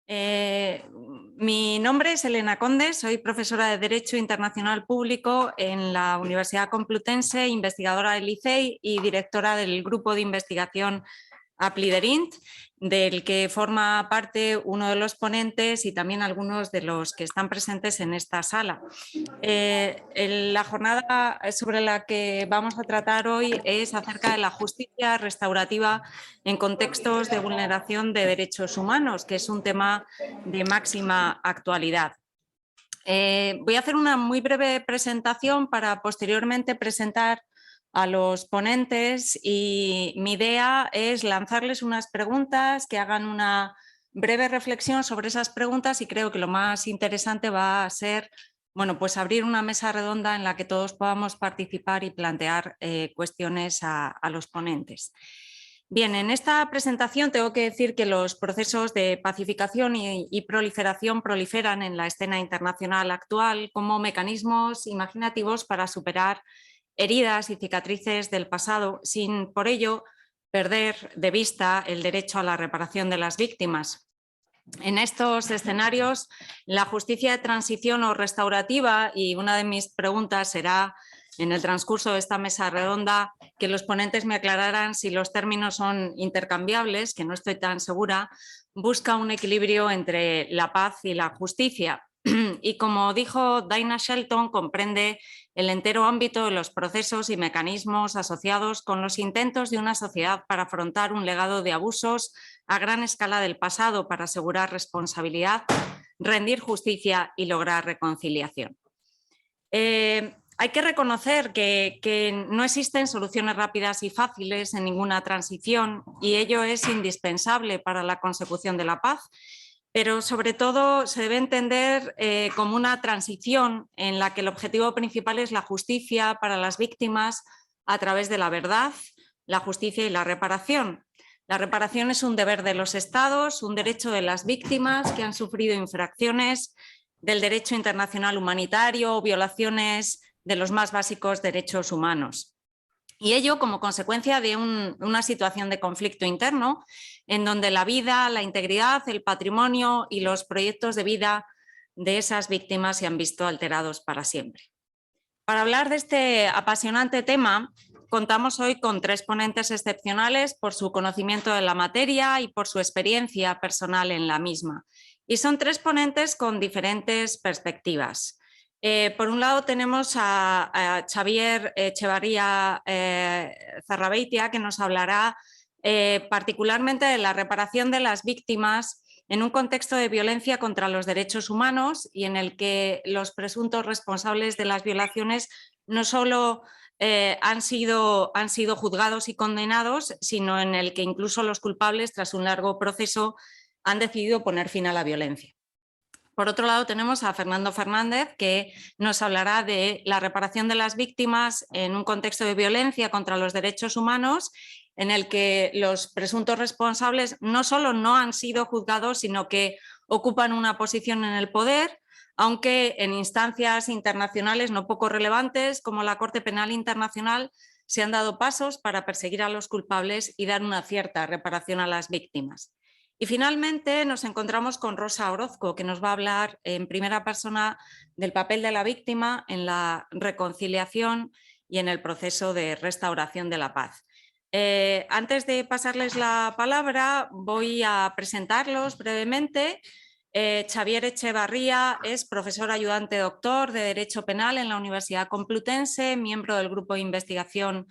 Eh, Mi nombre es Elena Conde, soy profesora de Derecho Internacional Público en la Universidad Complutense, investigadora del ICEI y directora del Grupo de Investigación Apliderint, del que forma parte uno de los ponentes y también algunos de los que están presentes en esta sala. La jornada sobre la que vamos a tratar hoy es acerca de la justicia restaurativa en contextos de vulneración de derechos humanos, que es un tema de máxima actualidad. Voy a hacer una muy breve presentación para posteriormente presentar a los ponentes y mi idea es lanzarles unas preguntas, que hagan una breve reflexión sobre esas preguntas y creo que lo más interesante va a ser, bueno, pues abrir una mesa redonda en la que todos podamos participar y plantear cuestiones a los ponentes. Bien, en esta presentación tengo que decir que los procesos de pacificación y proliferación proliferan en la escena internacional actual como mecanismos imaginativos para superar heridas y cicatrices del pasado, sin por ello perder de vista el derecho a la reparación de las víctimas. En estos escenarios, la justicia de transición o restaurativa, y una de mis preguntas será en el transcurso de esta mesa redonda que los ponentes me aclararan si los términos son intercambiables, que no estoy tan segura, busca un equilibrio entre la paz y la justicia. Y como dijo Dinah Shelton, comprende el entero ámbito de los procesos y mecanismos asociados con los intentos de una sociedad para afrontar un legado de abusos a gran escala del pasado para asegurar responsabilidad, rendir justicia y lograr reconciliación. Hay que reconocer que no existen soluciones rápidas y fáciles en ninguna transición y ello es indispensable para la consecución de la paz, pero sobre todo se debe entender como una transición en la que el objetivo principal es la justicia para las víctimas a través de la verdad, la justicia y la reparación. La reparación es un deber de los Estados, un derecho de las víctimas que han sufrido infracciones del derecho internacional humanitario o violaciones de los más básicos derechos humanos. Y ello como consecuencia de una situación de conflicto interno en donde la vida, la integridad, el patrimonio y los proyectos de vida de esas víctimas se han visto alterados para siempre. Para hablar de este apasionante tema, contamos hoy con tres ponentes excepcionales por su conocimiento de la materia y por su experiencia personal en la misma. Y son tres ponentes con diferentes perspectivas. Por un lado tenemos a Xavier Echevarría Zarrabeitia, que nos hablará particularmente de la reparación de las víctimas en un contexto de violencia contra los derechos humanos y en el que los presuntos responsables de las violaciones no solo han sido juzgados y condenados, sino en el que incluso los culpables, tras un largo proceso, han decidido poner fin a la violencia. Por otro lado, tenemos a Fernando Fernández, que nos hablará de la reparación de las víctimas en un contexto de violencia contra los derechos humanos, en el que los presuntos responsables no solo no han sido juzgados, sino que ocupan una posición en el poder, aunque en instancias internacionales no poco relevantes, como la Corte Penal Internacional, se han dado pasos para perseguir a los culpables y dar una cierta reparación a las víctimas. Y finalmente nos encontramos con Rosa Orozco, que nos va a hablar en primera persona del papel de la víctima en la reconciliación y en el proceso de restauración de la paz. Antes de pasarles la palabra, voy a presentarlos brevemente. Xavier Echevarría es profesor ayudante doctor de Derecho Penal en la Universidad Complutense, miembro del Grupo de Investigación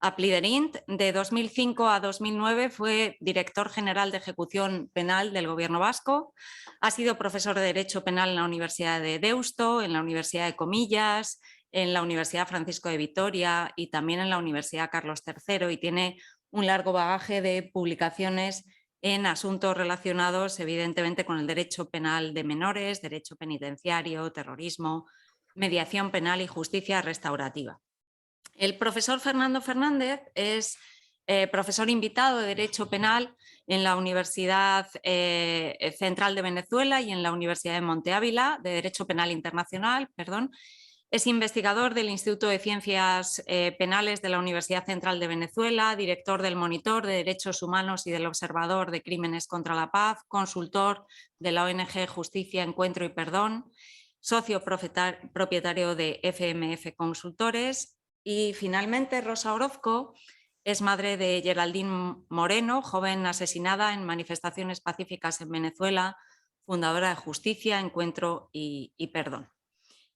Apliderint. De 2005 a 2009 fue director general de Ejecución Penal del Gobierno Vasco. Ha sido profesor de Derecho Penal en la Universidad de Deusto, en la Universidad de Comillas, en la Universidad Francisco de Vitoria y también en la Universidad Carlos III, y tiene un largo bagaje de publicaciones en asuntos relacionados evidentemente con el derecho penal de menores, derecho penitenciario, terrorismo, mediación penal y justicia restaurativa. El profesor Fernando Fernández es profesor invitado de Derecho Penal en la Universidad Central de Venezuela y en la Universidad de Monte Ávila, de Derecho Penal Internacional, perdón, Es investigador del Instituto de Ciencias Penales de la Universidad Central de Venezuela, director del Monitor de Derechos Humanos y del Observador de Crímenes contra la Paz, consultor de la ONG Justicia, Encuentro y Perdón, socio propietario de FMF Consultores y finalmente Rosa Orozco es madre de Geraldine Moreno, joven asesinada en manifestaciones pacíficas en Venezuela, fundadora de Justicia, Encuentro y Perdón.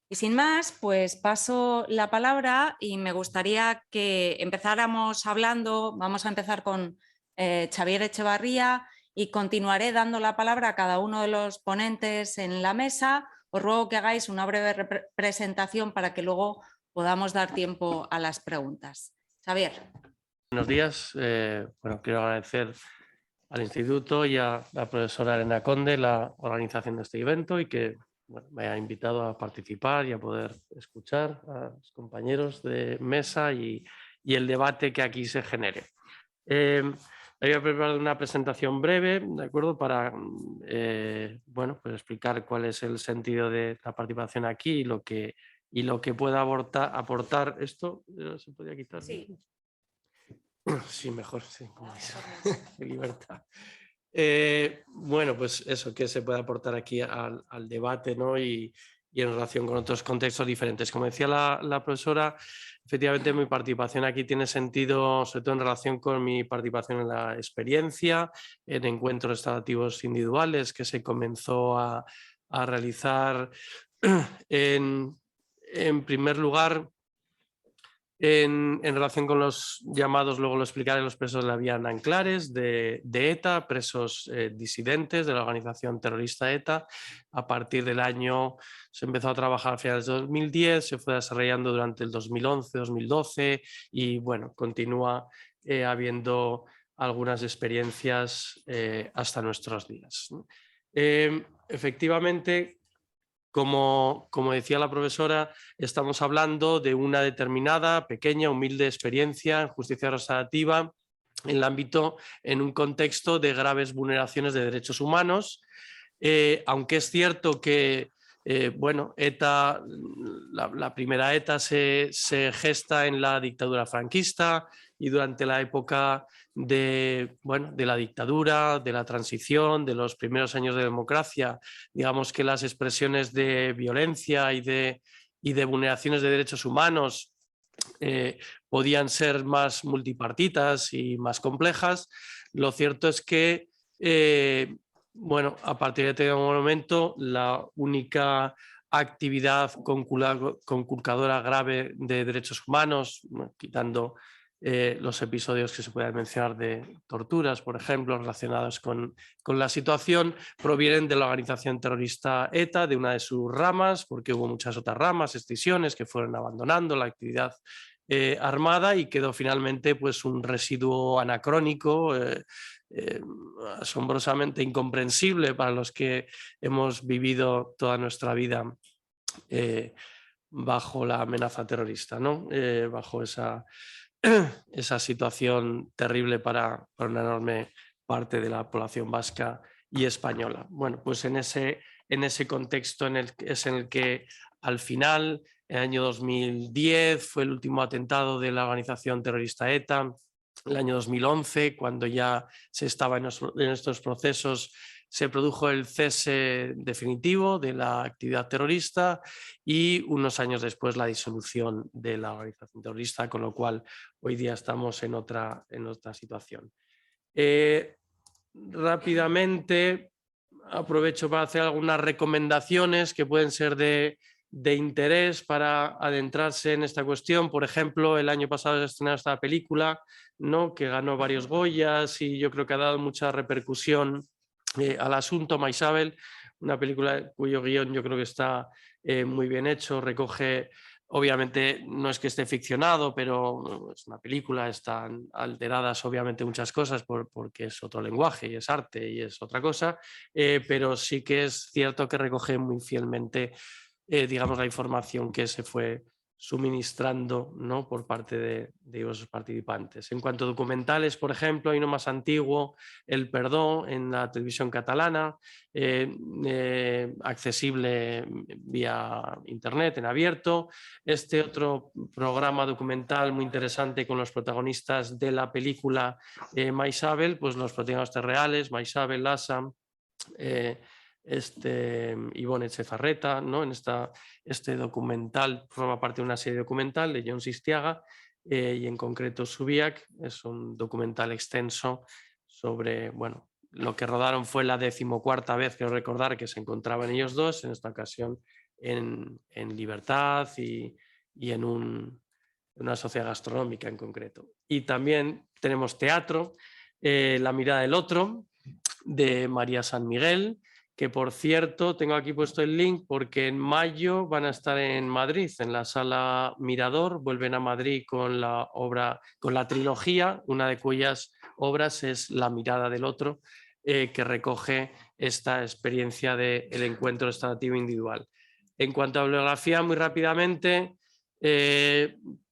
Y sin más, pues paso la palabra y me gustaría que empezáramos hablando, vamos a empezar con Xavier Echevarría y continuaré dando la palabra a cada uno de los ponentes en la mesa. Os ruego que hagáis una breve presentación para que luego podamos dar tiempo a las preguntas. Xavier. Buenos días. Bueno, quiero agradecer al Instituto y a la profesora Elena Conde la organización de este evento y que me haya invitado a participar y a poder escuchar a los compañeros de mesa y el debate que aquí se genere. Había preparado una presentación breve, ¿de acuerdo? Para bueno, pues explicar cuál es el sentido de la participación aquí y lo que pueda aportar. ¿Esto se podría quitar? Sí. Sí, mejor, sí, como de libertad. Bueno, pues eso, que se puede aportar aquí al debate, ¿no? Y en relación con otros contextos diferentes. Como decía la profesora, efectivamente mi participación aquí tiene sentido, sobre todo en relación con mi participación en la experiencia, en encuentros restaurativos individuales que se comenzó a realizar en primer lugar en relación con los llamados, luego lo explicaré, los presos de la vía Nanclares, de ETA, presos disidentes de la organización terrorista ETA. A partir del año se empezó a trabajar a finales de 2010, se fue desarrollando durante el 2011, 2012 y bueno, continúa habiendo algunas experiencias hasta nuestros días. Efectivamente, como decía la profesora, estamos hablando de una determinada, pequeña, humilde experiencia en justicia restaurativa en el ámbito, en un contexto de graves vulneraciones de derechos humanos, aunque es cierto que bueno, ETA, la primera ETA se gesta en la dictadura franquista y durante la época de la dictadura, de la transición, de los primeros años de democracia, digamos que las expresiones de violencia y de vulneraciones de derechos humanos podían ser más multipartitas y más complejas. Lo cierto es que bueno, a partir de este momento, la única actividad conculcadora grave de derechos humanos, quitando los episodios que se pueden mencionar de torturas, por ejemplo, relacionados con la situación, provienen de la organización terrorista ETA, de una de sus ramas, porque hubo muchas otras ramas, escisiones que fueron abandonando la actividad armada y quedó finalmente pues, un residuo anacrónico, asombrosamente incomprensible para los que hemos vivido toda nuestra vida bajo la amenaza terrorista, ¿no? Bajo esa situación terrible para una enorme parte de la población vasca y española. Bueno, pues en ese contexto es en el que al final, en el año 2010, fue el último atentado de la organización terrorista ETA. El año 2011, cuando ya se estaba en estos procesos, se produjo el cese definitivo de la actividad terrorista y unos años después la disolución de la organización terrorista, con lo cual hoy día estamos en otra situación. Rápidamente aprovecho para hacer algunas recomendaciones que pueden ser de interés para adentrarse en esta cuestión. Por ejemplo, el año pasado se estrenó esta película, ¿no?, que ganó varios Goyas y yo creo que ha dado mucha repercusión al asunto, Maisabel, una película cuyo guión yo creo que está muy bien hecho, recoge, obviamente no es que esté ficcionado, pero es una película, están alteradas obviamente muchas cosas porque es otro lenguaje y es arte y es otra cosa, pero sí que es cierto que recoge muy fielmente digamos la información que se fue suministrando, ¿no?, por parte de diversos participantes. En cuanto a documentales, por ejemplo, hay uno más antiguo, El Perdón, en la televisión catalana, accesible vía internet, en abierto. Este otro programa documental muy interesante con los protagonistas de la película Maisabel, pues los protagonistas reales, Maisabel, Lassa, Ivonne Etxezarreta, ¿no? Este documental forma parte de una serie documental de Jon Sistiaga y en concreto Subiac. Es un documental extenso sobre, bueno, lo que rodaron fue la 14ª vez, quiero recordar, que se encontraban ellos dos, en esta ocasión en libertad y en una sociedad gastronómica en concreto. Y también tenemos teatro, La mirada del otro, de María San Miguel, que por cierto tengo aquí puesto el link porque en mayo van a estar en Madrid, en la Sala Mirador, vuelven a Madrid con la obra, con la trilogía, una de cuyas obras es La mirada del otro, que recoge esta experiencia del encuentro restaurativo individual. En cuanto a bibliografía, muy rápidamente,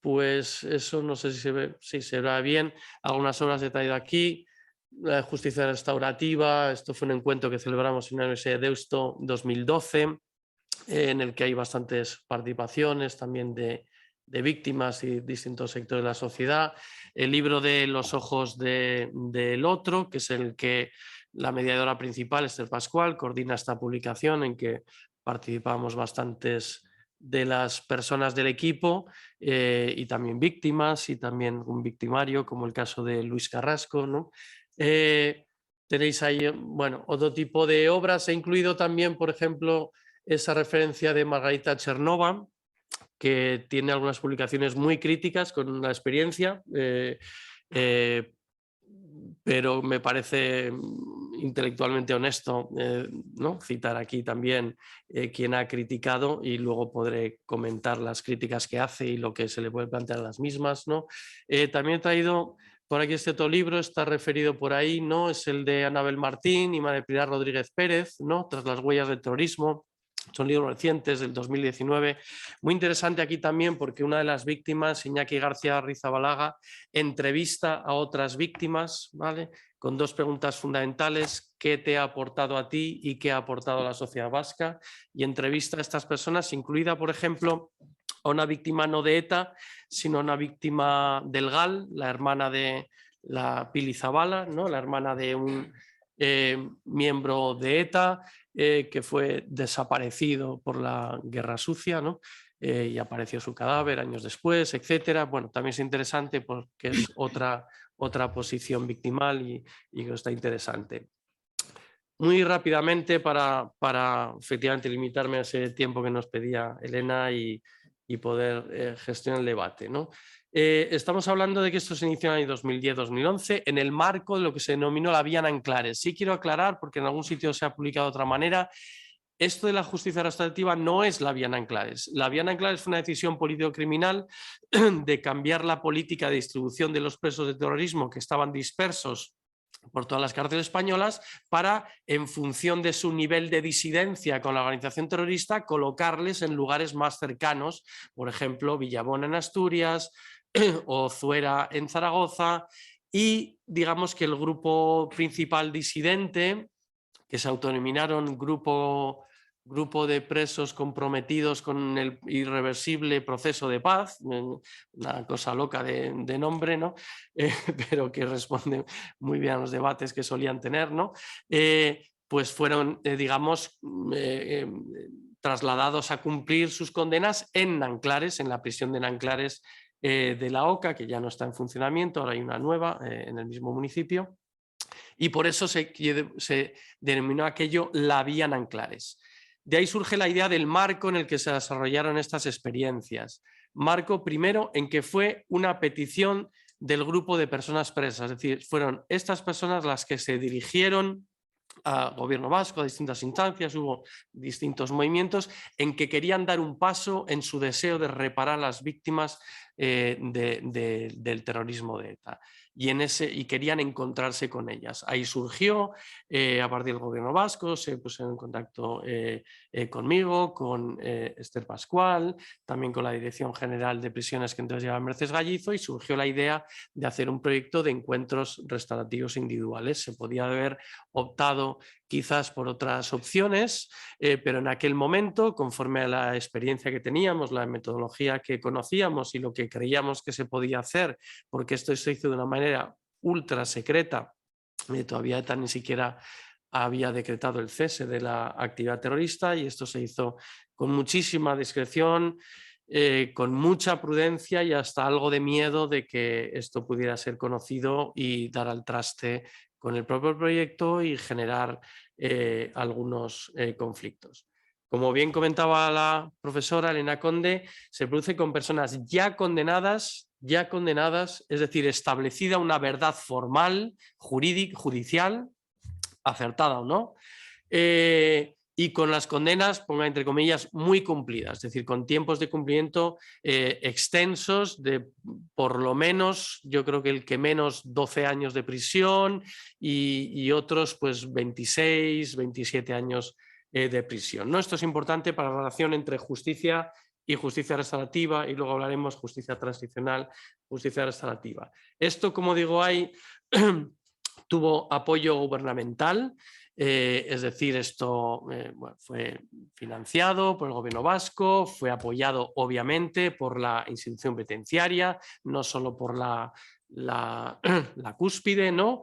pues eso no sé si se verá bien, algunas obras he traído aquí. La justicia restaurativa, esto fue un encuentro que celebramos en la Universidad de Deusto 2012, en el que hay bastantes participaciones también de víctimas y distintos sectores de la sociedad. El libro de Los ojos del otro, que es el que la mediadora principal, Esther Pascual, coordina esta publicación en que participamos bastantes de las personas del equipo y también víctimas y también un victimario, como el caso de Luis Carrasco, ¿no? Tenéis ahí, bueno, otro tipo de obras. He incluido también, por ejemplo, esa referencia de Margarita Chernova, que tiene algunas publicaciones muy críticas con la experiencia, pero me parece intelectualmente honesto, ¿no?, citar aquí también quien ha criticado y luego podré comentar las críticas que hace y lo que se le puede plantear a las mismas, ¿no? También he traído por aquí este otro libro, está referido por ahí, ¿no? Es el de Anabel Martín y María Pilar Rodríguez Pérez, ¿no?, Tras las huellas del terrorismo. Son libros recientes del 2019. Muy interesante aquí también porque una de las víctimas, Iñaki García Rizabalaga, entrevista a otras víctimas, ¿vale?, con dos preguntas fundamentales: ¿qué te ha aportado a ti y qué ha aportado a la sociedad vasca? Y entrevista a estas personas, incluida, por ejemplo, a una víctima no de ETA, sino una víctima del GAL, la hermana de la Pili Zabala, ¿no?, la hermana de un miembro de ETA que fue desaparecido por la Guerra Sucia, ¿no? Y apareció su cadáver años después, etcétera. Bueno, también es interesante porque es otra posición victimal y que está interesante. Muy rápidamente para efectivamente limitarme a ese tiempo que nos pedía Elena y poder gestionar el debate, ¿no? Estamos hablando de que esto se inició en el año 2010-2011 en el marco de lo que se denominó la Vía Nanclares. Sí quiero aclarar, porque en algún sitio se ha publicado de otra manera, esto de la justicia restaurativa no es la Vía Nanclares. La Vía Nanclares fue una decisión político-criminal de cambiar la política de distribución de los presos de terrorismo que estaban dispersos por todas las cárceles españolas para, en función de su nivel de disidencia con la organización terrorista, colocarles en lugares más cercanos, por ejemplo, Villabona en Asturias o Zuera en Zaragoza, y digamos que el grupo principal disidente, que se autodenominaron grupo de presos comprometidos con el irreversible proceso de paz, una cosa loca de nombre, ¿no? Pero que responde muy bien a los debates que solían tener, ¿no? Pues fueron, digamos, trasladados a cumplir sus condenas en Nanclares, en la prisión de Nanclares de la Oca, que ya no está en funcionamiento, ahora hay una nueva en el mismo municipio, y por eso se denominó aquello la Vía Nanclares. De ahí surge la idea del marco en el que se desarrollaron estas experiencias. Marco, primero, en que fue una petición del grupo de personas presas, es decir, fueron estas personas las que se dirigieron al gobierno vasco, a distintas instancias, hubo distintos movimientos en que querían dar un paso en su deseo de reparar las víctimas del terrorismo de ETA. Y querían encontrarse con ellas. Ahí surgió, a partir del gobierno vasco, se pusieron en contacto conmigo, con Esther Pascual, también con la Dirección General de Prisiones que entonces llevaba Mercedes Gallizo, y surgió la idea de hacer un proyecto de encuentros restaurativos individuales. Se podía haber optado quizás por otras opciones, pero en aquel momento, conforme a la experiencia que teníamos, la metodología que conocíamos y lo que creíamos que se podía hacer, porque esto se hizo de una manera ultra secreta, todavía ETA ni siquiera había decretado el cese de la actividad terrorista, y esto se hizo con muchísima discreción, con mucha prudencia y hasta algo de miedo de que esto pudiera ser conocido y dar al traste con el propio proyecto y generar algunos conflictos. Como bien comentaba la profesora Elena Conde, se produce con personas ya condenadas, es decir, establecida una verdad formal, judicial, acertada o no, y con las condenas, ponga entre comillas, muy cumplidas, es decir, con tiempos de cumplimiento extensos de por lo menos, yo creo que el que menos 12 años de prisión y otros pues 26, 27 años de prisión, ¿no? Esto es importante para la relación entre justicia y justicia restaurativa, y luego hablaremos justicia transicional, justicia restaurativa. Esto, como digo, tuvo apoyo gubernamental, es decir, esto bueno, fue financiado por el gobierno vasco, fue apoyado obviamente por la institución penitenciaria, no solo por la cúspide, ¿no?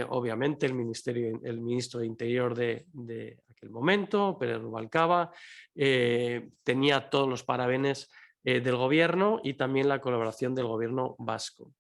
Obviamente el ministro de Interior de aquel momento, Pérez Rubalcaba, tenía todos los parabenes del gobierno y también la colaboración del gobierno vasco.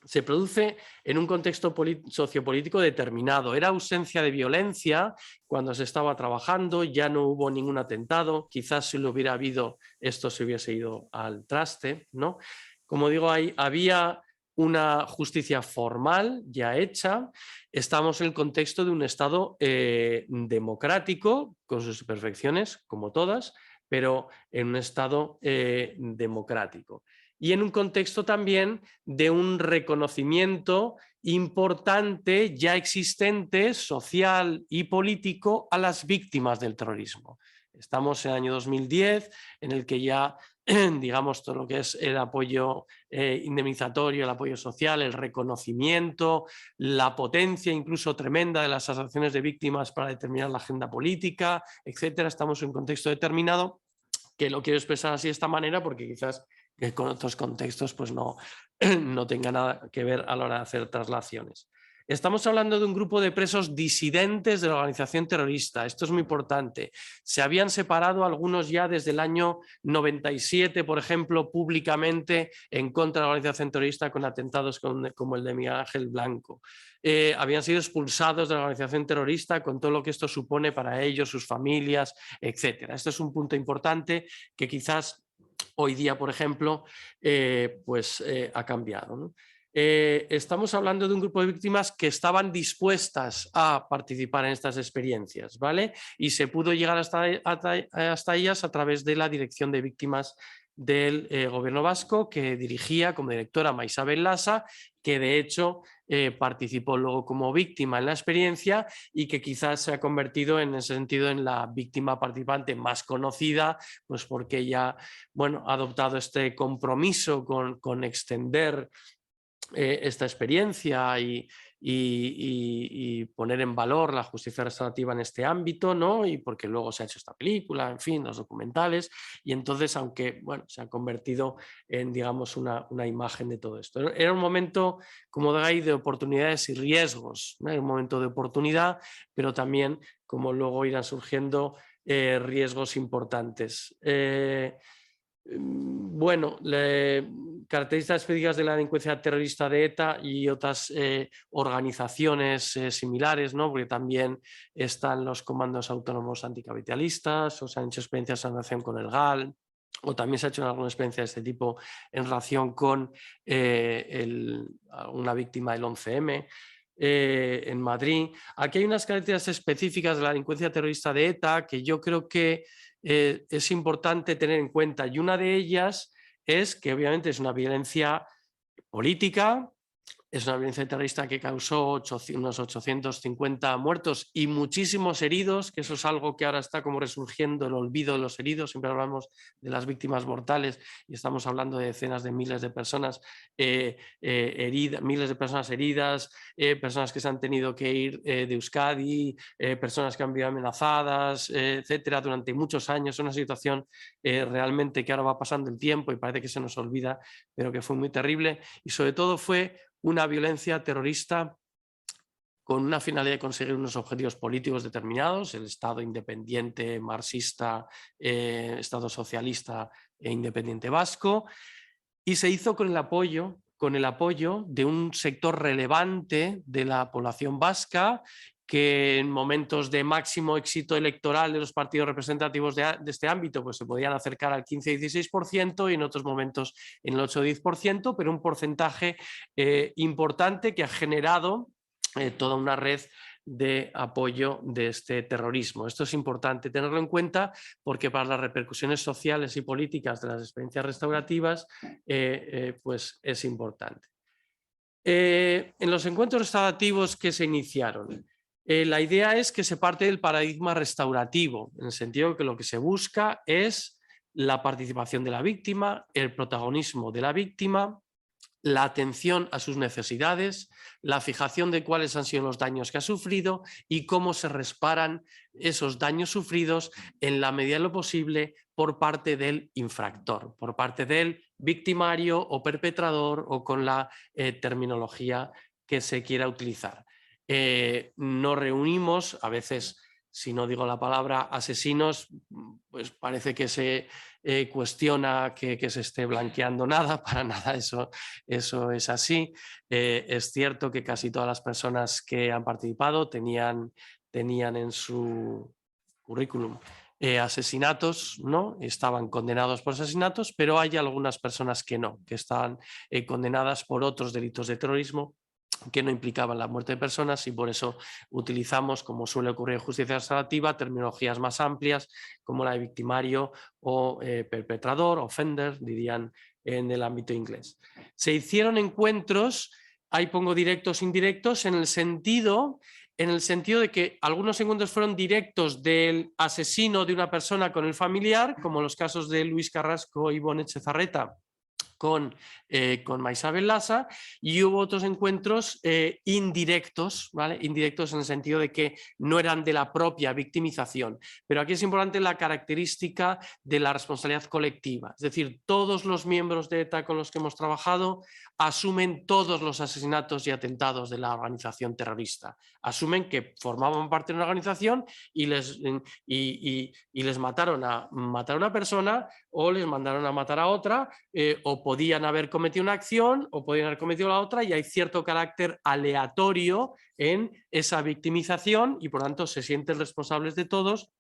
Se produce en un contexto sociopolítico determinado. Era ausencia de violencia cuando se estaba trabajando, ya no hubo ningún atentado, quizás si lo hubiera habido esto se hubiese ido al traste, ¿no? Como digo, había una justicia formal ya hecha, estamos en el contexto de un Estado democrático, con sus imperfecciones, como todas, pero en un Estado democrático. Y en un contexto también de un reconocimiento importante ya existente, social y político, a las víctimas del terrorismo. Estamos en el año 2010, en el que ya, digamos, todo lo que es el apoyo indemnizatorio, el apoyo social, el reconocimiento, la potencia incluso tremenda de las asociaciones de víctimas para determinar la agenda política, etcétera. Estamos en un contexto determinado, que lo quiero expresar así de esta manera porque quizás con otros contextos pues no tenga nada que ver a la hora de hacer traslaciones. Estamos hablando de un grupo de presos disidentes de la organización terrorista. Esto es muy importante. Se habían separado algunos ya desde el año 97, por ejemplo, públicamente en contra de la organización terrorista con atentados como el de Miguel Ángel Blanco. Habían sido expulsados de la organización terrorista con todo lo que esto supone para ellos, sus familias, etc. Este es un punto importante que quizás hoy día, por ejemplo, ha cambiado, ¿no? Estamos hablando de un grupo de víctimas que estaban dispuestas a participar en estas experiencias, ¿vale? Y se pudo llegar hasta ellas a través de la Dirección de Víctimas del Gobierno vasco, que dirigía como directora Maisabel Lasa, que de hecho participó luego como víctima en la experiencia y que quizás se ha convertido en ese sentido en la víctima participante más conocida, pues porque ella, bueno, ha adoptado este compromiso con extender esta experiencia y poner en valor la justicia restaurativa en este ámbito, ¿no? Y porque luego se ha hecho esta película, en fin, los documentales, y entonces, aunque bueno, se ha convertido en, digamos, una imagen de todo esto. Era un momento, como de oportunidades y riesgos, ¿no? Era un momento de oportunidad, pero también, como luego irán surgiendo, riesgos importantes. Bueno, características específicas de la delincuencia terrorista de ETA y otras organizaciones similares, ¿no? Porque también están los comandos autónomos anticapitalistas, o se han hecho experiencias en relación con el GAL, o también se ha hecho alguna experiencia de este tipo en relación con una víctima del 11M. En Madrid. Aquí hay unas características específicas de la delincuencia terrorista de ETA que yo creo que es importante tener en cuenta, y una de ellas es que obviamente es una violencia política, es una violencia terrorista que causó unos 850 muertos y muchísimos heridos, que eso es algo que ahora está como resurgiendo, el olvido de los heridos. Siempre hablamos de las víctimas mortales y estamos hablando de decenas de miles de personas heridas, miles de personas heridas, personas que se han tenido que ir de Euskadi, personas que han vivido amenazadas, etcétera, durante muchos años. Es una situación realmente que ahora va pasando el tiempo y parece que se nos olvida, pero que fue muy terrible, y sobre todo fue una violencia terrorista con una finalidad de conseguir unos objetivos políticos determinados, el Estado independiente marxista, Estado socialista e independiente vasco, y se hizo con el apoyo de un sector relevante de la población vasca, que en momentos de máximo éxito electoral de los partidos representativos de este ámbito pues se podían acercar al 15-16% y en otros momentos en el 8-10%, pero un porcentaje importante que ha generado toda una red de apoyo de este terrorismo. Esto es importante tenerlo en cuenta porque para las repercusiones sociales y políticas de las experiencias restaurativas pues es importante. En los encuentros restaurativos que se iniciaron, la idea es que se parte del paradigma restaurativo, en el sentido que lo que se busca es la participación de la víctima, el protagonismo de la víctima, la atención a sus necesidades, la fijación de cuáles han sido los daños que ha sufrido y cómo se reparan esos daños sufridos en la medida de lo posible por parte del infractor, por parte del victimario o perpetrador o con la terminología que se quiera utilizar. Nos reunimos, a veces, si no digo la palabra asesinos, pues parece que se cuestiona que se esté blanqueando nada, para nada eso es así. Es cierto que casi todas las personas que han participado tenían en su currículum asesinatos, ¿no? Estaban condenados por asesinatos, pero hay algunas personas que no, que están condenadas por otros delitos de terrorismo que no implicaban la muerte de personas, y por eso utilizamos, como suele ocurrir en justicia restaurativa, terminologías más amplias como la de victimario o perpetrador, offender, dirían en el ámbito inglés. Se hicieron encuentros, ahí pongo directos e indirectos, en el sentido de que algunos encuentros fueron directos del asesino de una persona con el familiar, como los casos de Luis Carrasco y Ivonne Etxezarreta con Maisabel Lasa, y hubo otros encuentros indirectos, ¿vale? Indirectos en el sentido de que no eran de la propia victimización. Pero aquí es importante la característica de la responsabilidad colectiva, es decir, todos los miembros de ETA con los que hemos trabajado asumen todos los asesinatos y atentados de la organización terrorista, asumen que formaban parte de una organización y les mataron a una persona o les mandaron a matar a otra, o podían haber cometido una acción o podían haber cometido la otra, y hay cierto carácter aleatorio en esa victimización y por tanto se sienten responsables de todos.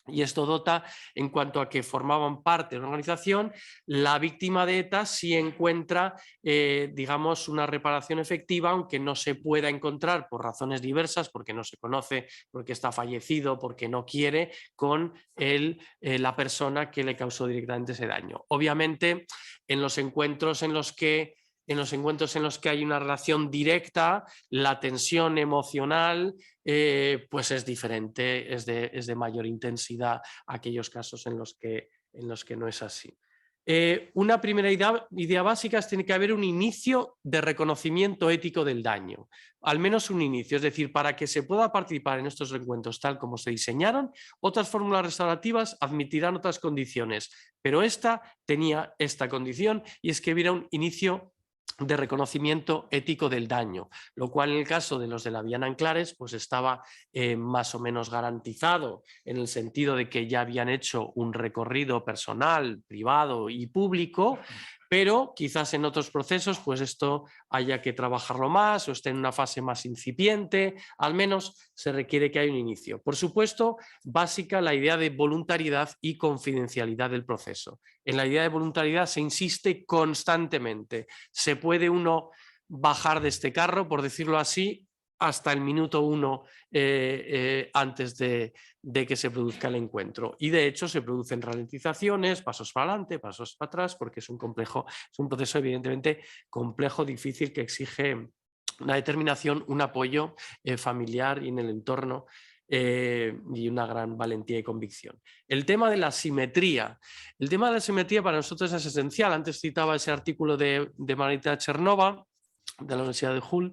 Y esto dota, en cuanto a que formaban parte de una organización, la víctima de ETA sí encuentra, digamos, una reparación efectiva, aunque no se pueda encontrar por razones diversas, porque no se conoce, porque está fallecido, porque no quiere, con la persona que le causó directamente ese daño. Obviamente, en los encuentros en los que hay una relación directa, la tensión emocional pues es diferente, es de mayor intensidad a aquellos casos en los que no es así. Una primera idea básica es que tiene que haber un inicio de reconocimiento ético del daño, al menos un inicio, es decir, para que se pueda participar en estos encuentros tal como se diseñaron, otras fórmulas restaurativas admitirán otras condiciones, pero esta tenía esta condición, y es que hubiera un inicio de reconocimiento ético del daño, lo cual en el caso de los de la Vía Nanclares pues estaba más o menos garantizado, en el sentido de que ya habían hecho un recorrido personal, privado y público, pero quizás en otros procesos pues esto haya que trabajarlo más o esté en una fase más incipiente. Al menos se requiere que haya un inicio. Por supuesto, básica la idea de voluntariedad y confidencialidad del proceso. En la idea de voluntariedad se insiste constantemente. Se puede uno bajar de este carro, por decirlo así, hasta el minuto 1 antes de que se produzca el encuentro. Y de hecho se producen ralentizaciones, pasos para adelante, pasos para atrás, porque es un proceso evidentemente complejo, difícil, que exige una determinación, un apoyo familiar y en el entorno y una gran valentía y convicción. El tema de la simetría. El tema de la simetría para nosotros es esencial. Antes citaba ese artículo de Marita Chernova, de la Universidad de Hull,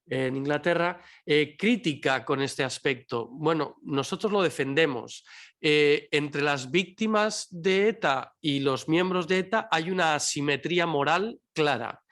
en Inglaterra, crítica con este aspecto. Bueno, nosotros lo defendemos. Entre las víctimas de ETA y los miembros de ETA hay una asimetría moral clara.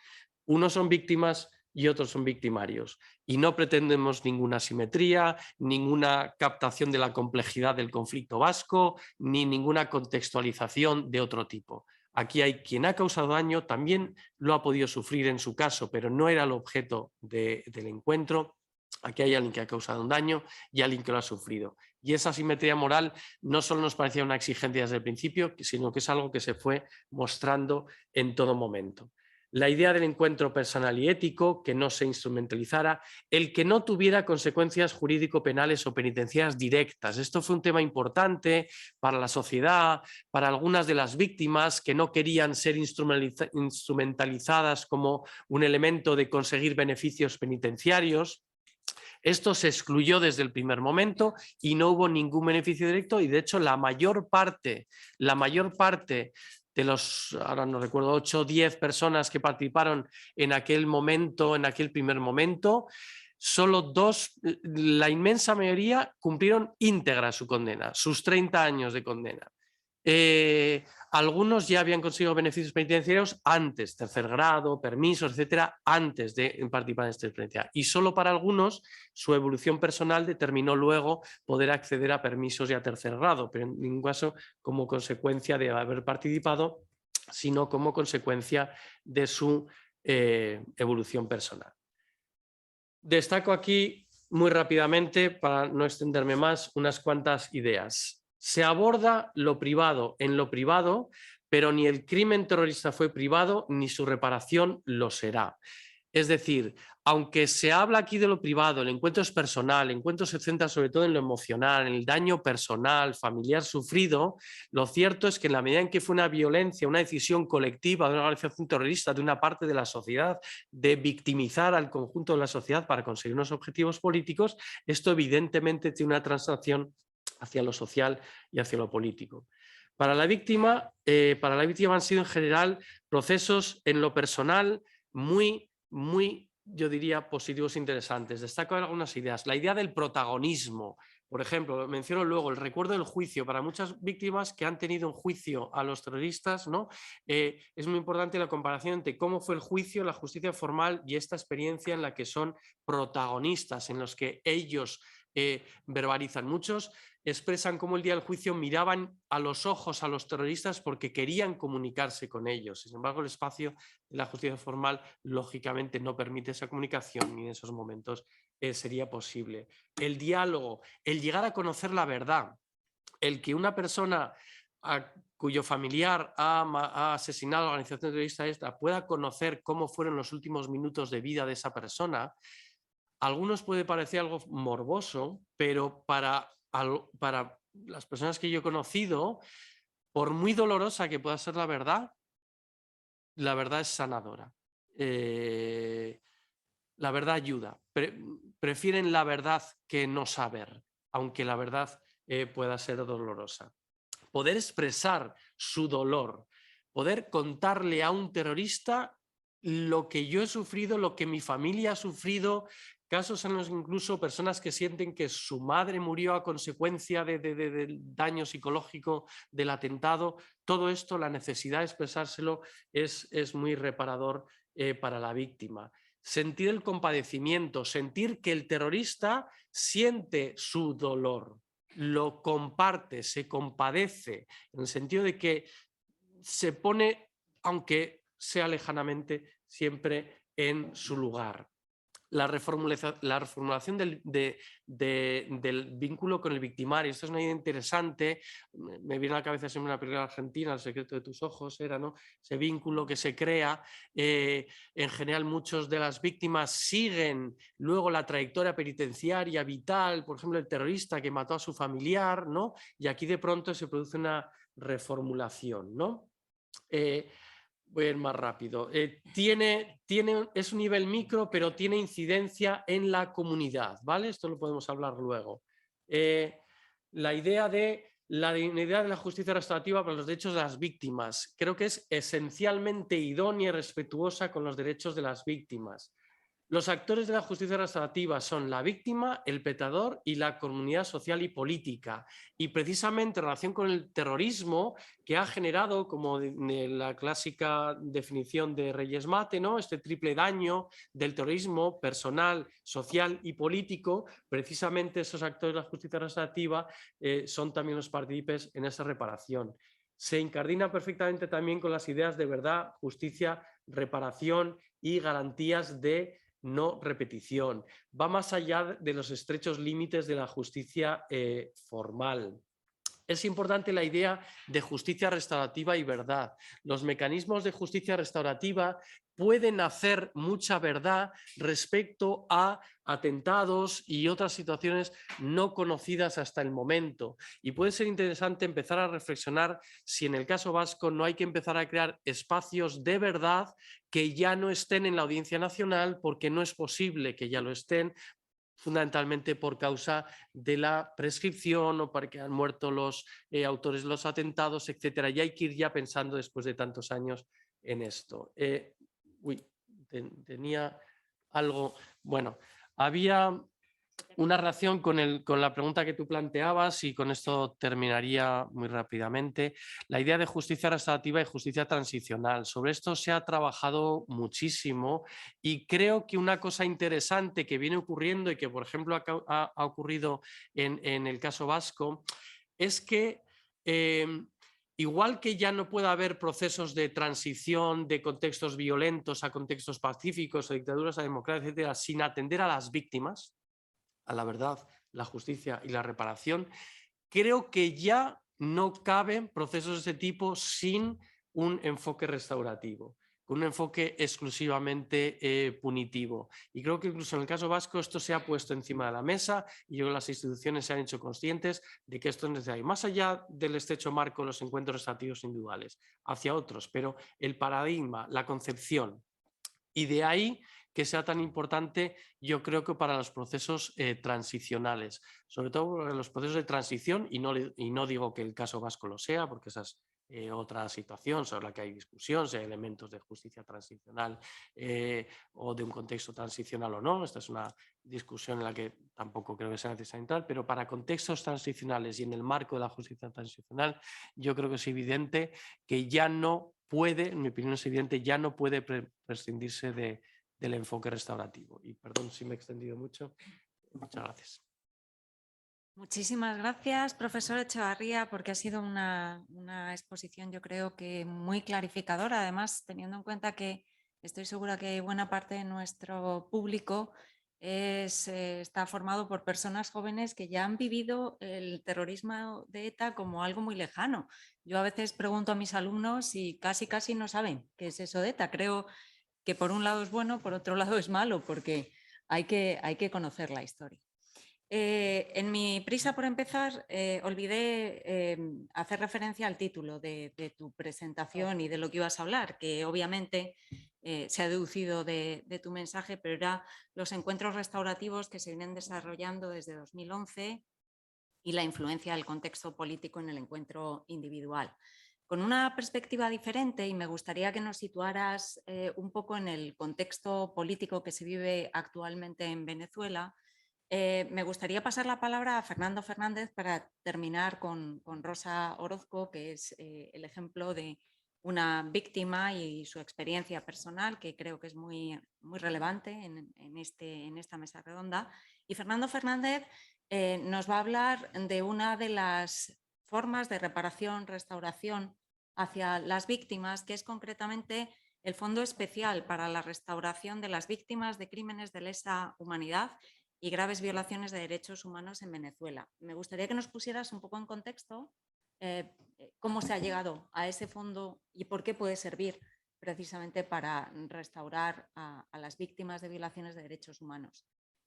Unos son víctimas y otros son victimarios. Y no pretendemos ninguna simetría, ninguna captación de la complejidad del conflicto vasco, ni ninguna contextualización de otro tipo. Aquí hay quien ha causado daño, también lo ha podido sufrir en su caso, pero no era el objeto del encuentro. Aquí hay alguien que ha causado un daño y alguien que lo ha sufrido. Y esa simetría moral no solo nos parecía una exigencia desde el principio, sino que es algo que se fue mostrando en todo momento. La idea del encuentro personal y ético, que no se instrumentalizara, el que no tuviera consecuencias jurídico-penales o penitenciarias directas. Esto fue un tema importante para la sociedad, para algunas de las víctimas que no querían ser instrumentalizadas como un elemento de conseguir beneficios penitenciarios. Esto se excluyó desde el primer momento y no hubo ningún beneficio directo y de hecho la mayor parte de los, ahora no recuerdo, 8 o 10 personas que participaron en aquel momento, en aquel primer momento, solo 2, la inmensa mayoría cumplieron íntegra su condena, sus 30 años de condena. Algunos ya habían conseguido beneficios penitenciarios antes, tercer grado, permisos, etcétera, antes de participar en esta experiencia. Y solo para algunos su evolución personal determinó luego poder acceder a permisos y a tercer grado, pero en ningún caso como consecuencia de haber participado, sino como consecuencia de su evolución personal. Destaco aquí muy rápidamente, para no extenderme más, unas cuantas ideas. Se aborda lo privado en lo privado, pero ni el crimen terrorista fue privado ni su reparación lo será. Es decir, aunque se habla aquí de lo privado, el encuentro es personal, el encuentro se centra sobre todo en lo emocional, en el daño personal, familiar sufrido, lo cierto es que en la medida en que fue una violencia, una decisión colectiva de una organización terrorista, de una parte de la sociedad, de victimizar al conjunto de la sociedad para conseguir unos objetivos políticos, esto evidentemente tiene una transacción hacia lo social y hacia lo político. Para la víctima han sido en general procesos en lo personal muy, yo diría, positivos e interesantes. Destaco algunas ideas. La idea del protagonismo. Por ejemplo, menciono luego el recuerdo del juicio. Para muchas víctimas que han tenido un juicio a los terroristas, ¿no? Es muy importante la comparación entre cómo fue el juicio, la justicia formal y esta experiencia en la que son protagonistas, en los que ellos verbalizan. Muchos expresan cómo el día del juicio miraban a los ojos a los terroristas porque querían comunicarse con ellos. Sin embargo, el espacio de la justicia formal lógicamente no permite esa comunicación ni en esos momentos sería posible. El diálogo, el llegar a conocer la verdad, el que una persona cuyo familiar ha asesinado a la organización terrorista esta pueda conocer cómo fueron los últimos minutos de vida de esa persona. A algunos puede parecer algo morboso, pero para las personas que yo he conocido, por muy dolorosa que pueda ser la verdad es sanadora. La verdad ayuda. Prefieren la verdad que no saber, aunque la verdad pueda ser dolorosa. Poder expresar su dolor, poder contarle a un terrorista lo que yo he sufrido, lo que mi familia ha sufrido, casos en los que incluso personas que sienten que su madre murió a consecuencia del daño psicológico del atentado. Todo esto, la necesidad de expresárselo es muy reparador para la víctima. Sentir el compadecimiento, sentir que el terrorista siente su dolor, lo comparte, se compadece, en el sentido de que se pone, aunque sea lejanamente, siempre en su lugar. la reformulación del vínculo con el victimario. Esto es una idea interesante. Me viene a la cabeza siempre una película argentina, El secreto de tus ojos, era, ¿no? Ese vínculo que se crea. En general, muchos de las víctimas siguen luego la trayectoria penitenciaria vital, por ejemplo, el terrorista que mató a su familiar, ¿no? Y aquí de pronto se produce una reformulación, ¿no? Voy a ir más rápido. Es un nivel micro, pero tiene incidencia en la comunidad, ¿vale? Esto lo podemos hablar luego. La idea de la dignidad de la justicia restaurativa para los derechos de las víctimas. Creo que es esencialmente idónea y respetuosa con los derechos de las víctimas. Los actores de la justicia restaurativa son la víctima, el pecador y la comunidad social y política. Y precisamente en relación con el terrorismo que ha generado, como de la clásica definición de Reyes Mate, ¿no? Este triple daño del terrorismo personal, social y político, precisamente esos actores de la justicia restaurativa son también los partícipes en esa reparación. Se incardina perfectamente también con las ideas de verdad, justicia, reparación y garantías de no repetición. Va más allá de los estrechos límites de la justicia formal. Es importante la idea de justicia restaurativa y verdad. Los mecanismos de justicia restaurativa pueden hacer mucha verdad respecto a atentados y otras situaciones no conocidas hasta el momento. Y puede ser interesante empezar a reflexionar si en el caso vasco no hay que empezar a crear espacios de verdad que ya no estén en la Audiencia Nacional, porque no es posible que ya lo estén, fundamentalmente por causa de la prescripción o porque han muerto los autores de los atentados, etcétera. Y hay que ir ya pensando después de tantos años en esto. Tenía algo... Bueno, había una relación con la pregunta que tú planteabas y con esto terminaría muy rápidamente. La idea de justicia restaurativa y justicia transicional. Sobre esto se ha trabajado muchísimo y creo que una cosa interesante que viene ocurriendo y que, por ejemplo, ha ocurrido en el caso vasco es que igual que ya no puede haber procesos de transición de contextos violentos a contextos pacíficos, a dictaduras, a democracia, etcétera, sin atender a las víctimas, a la verdad, la justicia y la reparación, creo que ya no caben procesos de ese tipo sin un enfoque restaurativo, con un enfoque exclusivamente punitivo. Y creo que incluso en el caso vasco esto se ha puesto encima de la mesa y yo creo que las instituciones se han hecho conscientes de que esto es necesario, más allá del estrecho marco de los encuentros restaurativos individuales, hacia otros, pero el paradigma, la concepción, y de ahí que sea tan importante, yo creo que para los procesos transicionales, sobre todo para los procesos de transición, y no digo que el caso vasco lo sea, porque esa es otra situación sobre la que hay discusión, si hay elementos de justicia transicional o de un contexto transicional o no. Esta es una discusión en la que tampoco creo que sea necesario entrar, pero para contextos transicionales y en el marco de la justicia transicional, yo creo que es evidente que ya no puede, en mi opinión es evidente, ya no puede prescindirse del enfoque restaurativo. Y perdón si me he extendido mucho. Muchas gracias. Muchísimas gracias, profesor Echevarría, porque ha sido una exposición, yo creo que muy clarificadora, además teniendo en cuenta que estoy segura que buena parte de nuestro público está formado por personas jóvenes que ya han vivido el terrorismo de ETA como algo muy lejano. Yo a veces pregunto a mis alumnos y casi no saben qué es eso de ETA. Creo que por un lado es bueno, por otro lado es malo, porque hay que conocer la historia. En mi prisa por empezar, olvidé hacer referencia al título de tu presentación y de lo que ibas a hablar, que obviamente se ha deducido de tu mensaje, pero era los encuentros restaurativos que se vienen desarrollando desde 2011 y la influencia del contexto político en el encuentro individual. Con una perspectiva diferente, y me gustaría que nos situaras un poco en el contexto político que se vive actualmente en Venezuela, me gustaría pasar la palabra a Fernando Fernández para terminar con Rosa Orozco, que es el ejemplo de una víctima y su experiencia personal, que creo que es muy relevante en esta mesa redonda. Y Fernando Fernández nos va a hablar de una de las formas de reparación, restauración hacia las víctimas, que es concretamente el Fondo Especial para la Restauración de las Víctimas de Crímenes de Lesa Humanidad y graves violaciones de derechos humanos en Venezuela. Me gustaría que nos pusieras un poco en contexto cómo se ha llegado a ese fondo y por qué puede servir precisamente para restaurar a las víctimas de violaciones de derechos humanos.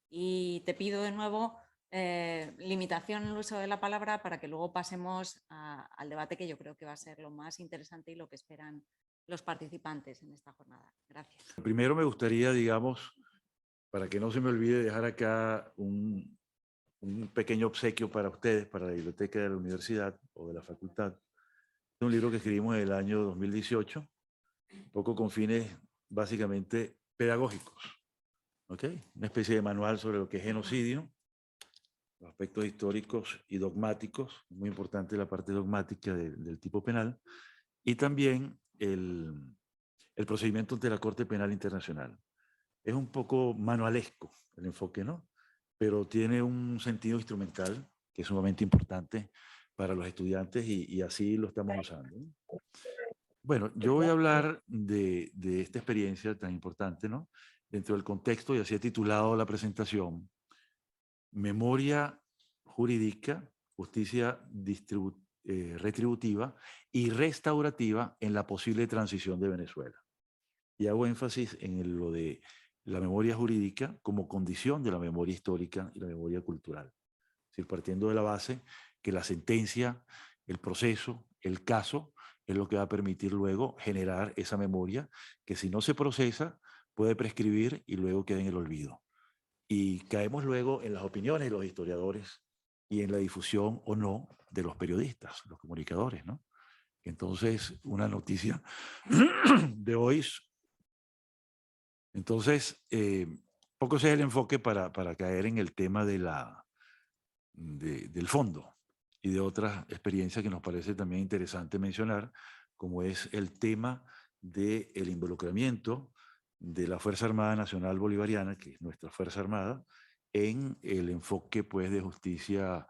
Y te pido de nuevo limitación en el uso de la palabra para que luego pasemos al debate, que yo creo que va a ser lo más interesante y lo que esperan los participantes en esta jornada. Gracias. Primero me gustaría, digamos, para que no se me olvide, dejar acá un pequeño obsequio para ustedes, para la biblioteca de la universidad o de la facultad. Es un libro que escribimos en el año 2018, un poco con fines básicamente pedagógicos, ¿ok? Una especie de manual sobre lo que es genocidio, los aspectos históricos y dogmáticos, muy importante la parte dogmática del tipo penal, y también el procedimiento ante la Corte Penal Internacional. Es un poco manualesco el enfoque, ¿no? Pero tiene un sentido instrumental que es sumamente importante para los estudiantes y así lo estamos usando, ¿no? Bueno, yo voy a hablar de esta experiencia tan importante, ¿no? Dentro del contexto, y así he titulado la presentación, Memoria Jurídica, Justicia Retributiva y Restaurativa en la posible transición de Venezuela. Y hago énfasis en lo de la memoria jurídica como condición de la memoria histórica y la memoria cultural. Es decir, partiendo de la base que la sentencia, el proceso, el caso, es lo que va a permitir luego generar esa memoria que, si no se procesa, puede prescribir y luego queda en el olvido. Y caemos luego en las opiniones de los historiadores y en la difusión o no de los periodistas, los comunicadores, ¿no? Entonces, una noticia de hoy. Entonces, poco ese es el enfoque para caer en el tema del fondo y de otras experiencias que nos parece también interesante mencionar, como es el tema del involucramiento de la Fuerza Armada Nacional Bolivariana, que es nuestra Fuerza Armada, en el enfoque, pues, de justicia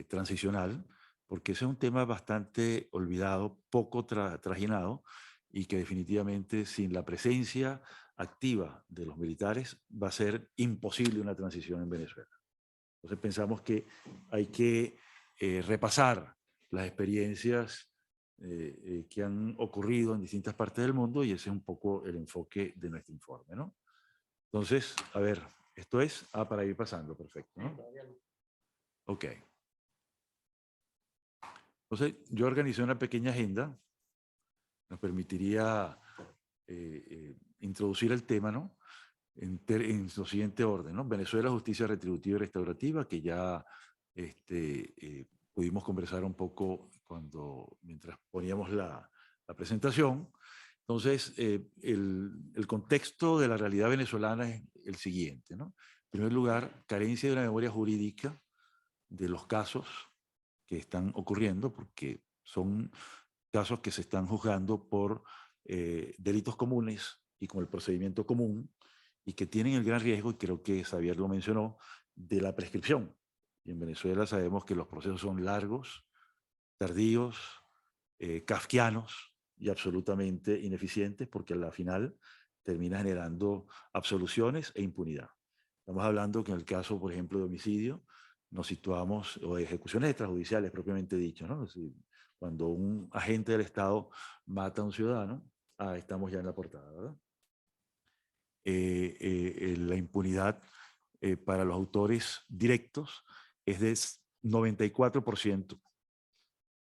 transicional, porque ese es un tema bastante olvidado, poco trajinado, y que definitivamente sin la presencia activa de los militares va a ser imposible una transición en Venezuela. Entonces pensamos que hay que repasar las experiencias que han ocurrido en distintas partes del mundo, y ese es un poco el enfoque de nuestro informe, ¿no? Entonces, a ver, esto es para ir pasando, perfecto, ¿no? Ok. Entonces, yo organizé una pequeña agenda, nos permitiría introducir el tema, ¿no? En su siguiente orden, ¿no? Venezuela, justicia retributiva y restaurativa, que ya pudimos conversar un poco mientras poníamos la presentación. Entonces, el contexto de la realidad venezolana es el siguiente, ¿no? En primer lugar, carencia de una memoria jurídica de los casos que están ocurriendo, porque son casos que se están juzgando por delitos comunes y con el procedimiento común, y que tienen el gran riesgo, y creo que Xavier lo mencionó, de la prescripción. Y en Venezuela sabemos que los procesos son largos, tardíos, kafkianos y absolutamente ineficientes, porque a la final termina generando absoluciones e impunidad. Estamos hablando que en el caso, por ejemplo, de homicidio, nos situamos, o de ejecuciones extrajudiciales propiamente dicho, ¿no? Es decir, cuando un agente del Estado mata a un ciudadano, estamos ya en la portada, ¿verdad? La impunidad para los autores directos es de 94%,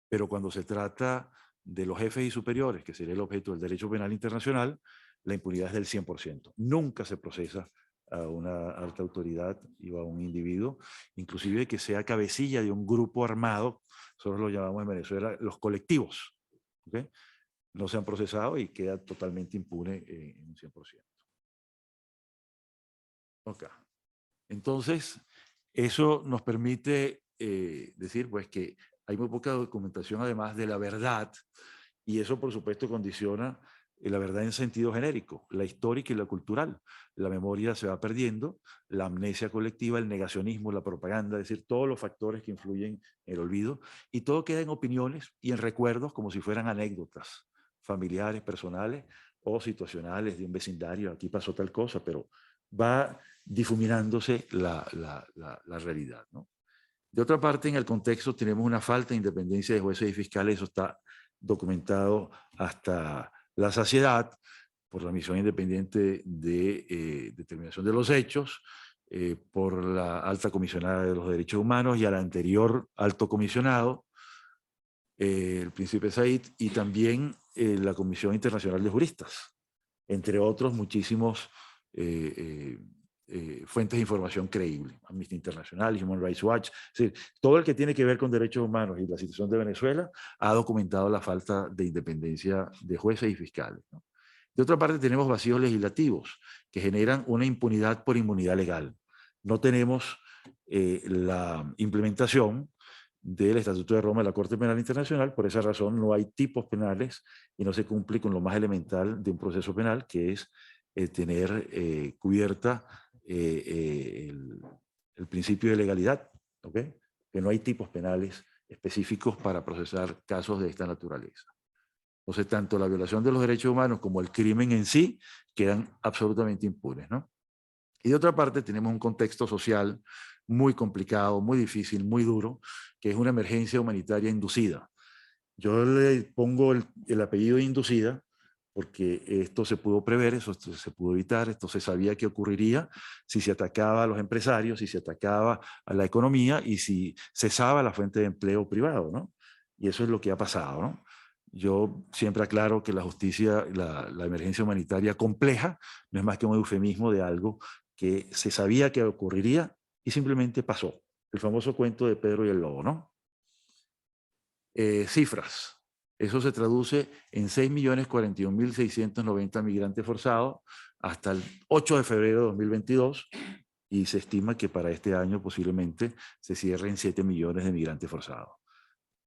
pero cuando se trata de los jefes y superiores, que sería el objeto del derecho penal internacional, la impunidad es del 100%. Nunca se procesa a una alta autoridad y a un individuo, inclusive que sea cabecilla de un grupo armado, nosotros lo llamamos en Venezuela los colectivos, ¿okay? No se han procesado y queda totalmente impune en un 100%. Okay. Entonces, eso nos permite decir, pues, que hay muy poca documentación además de la verdad, y eso por supuesto condiciona la verdad en sentido genérico, la histórica y la cultural. La memoria se va perdiendo, la amnesia colectiva, el negacionismo, la propaganda, es decir, todos los factores que influyen en el olvido, y todo queda en opiniones y en recuerdos como si fueran anécdotas familiares, personales, o situacionales de un vecindario, aquí pasó tal cosa, pero va difuminándose la realidad, ¿no? De otra parte, en el contexto tenemos una falta de independencia de jueces y fiscales, eso está documentado hasta la saciedad por la misión independiente de determinación de los hechos, por la alta comisionada de los derechos humanos y al anterior alto comisionado, el príncipe Said, y también la Comisión Internacional de Juristas, entre otros muchísimos fuentes de información creíbles, Amnistía Internacional, Human Rights Watch, es decir, todo el que tiene que ver con derechos humanos y la situación de Venezuela ha documentado la falta de independencia de jueces y fiscales, ¿no? De otra parte, tenemos vacíos legislativos que generan una impunidad por inmunidad legal. No tenemos la implementación del Estatuto de Roma de la Corte Penal Internacional, por esa razón no hay tipos penales y no se cumple con lo más elemental de un proceso penal, que es tener cubierta el principio de legalidad, ¿ok? Que no hay tipos penales específicos para procesar casos de esta naturaleza. Entonces, tanto la violación de los derechos humanos como el crimen en sí quedan absolutamente impunes, ¿no? Y de otra parte, tenemos un contexto social muy complicado, muy difícil, muy duro, que es una emergencia humanitaria inducida. Yo le pongo el apellido inducida porque esto se pudo prever, eso se pudo evitar, esto se sabía que ocurriría si se atacaba a los empresarios, si se atacaba a la economía y si cesaba la fuente de empleo privado, ¿no? Y eso es lo que ha pasado, ¿no? Yo siempre aclaro que la justicia, la emergencia humanitaria compleja, no es más que un eufemismo de algo que se sabía que ocurriría y simplemente pasó. El famoso cuento de Pedro y el lobo, ¿no? Cifras. Eso se traduce en 6.041.690 migrantes forzados hasta el 8 de febrero de 2022 y se estima que para este año posiblemente se cierren 7 millones de migrantes forzados.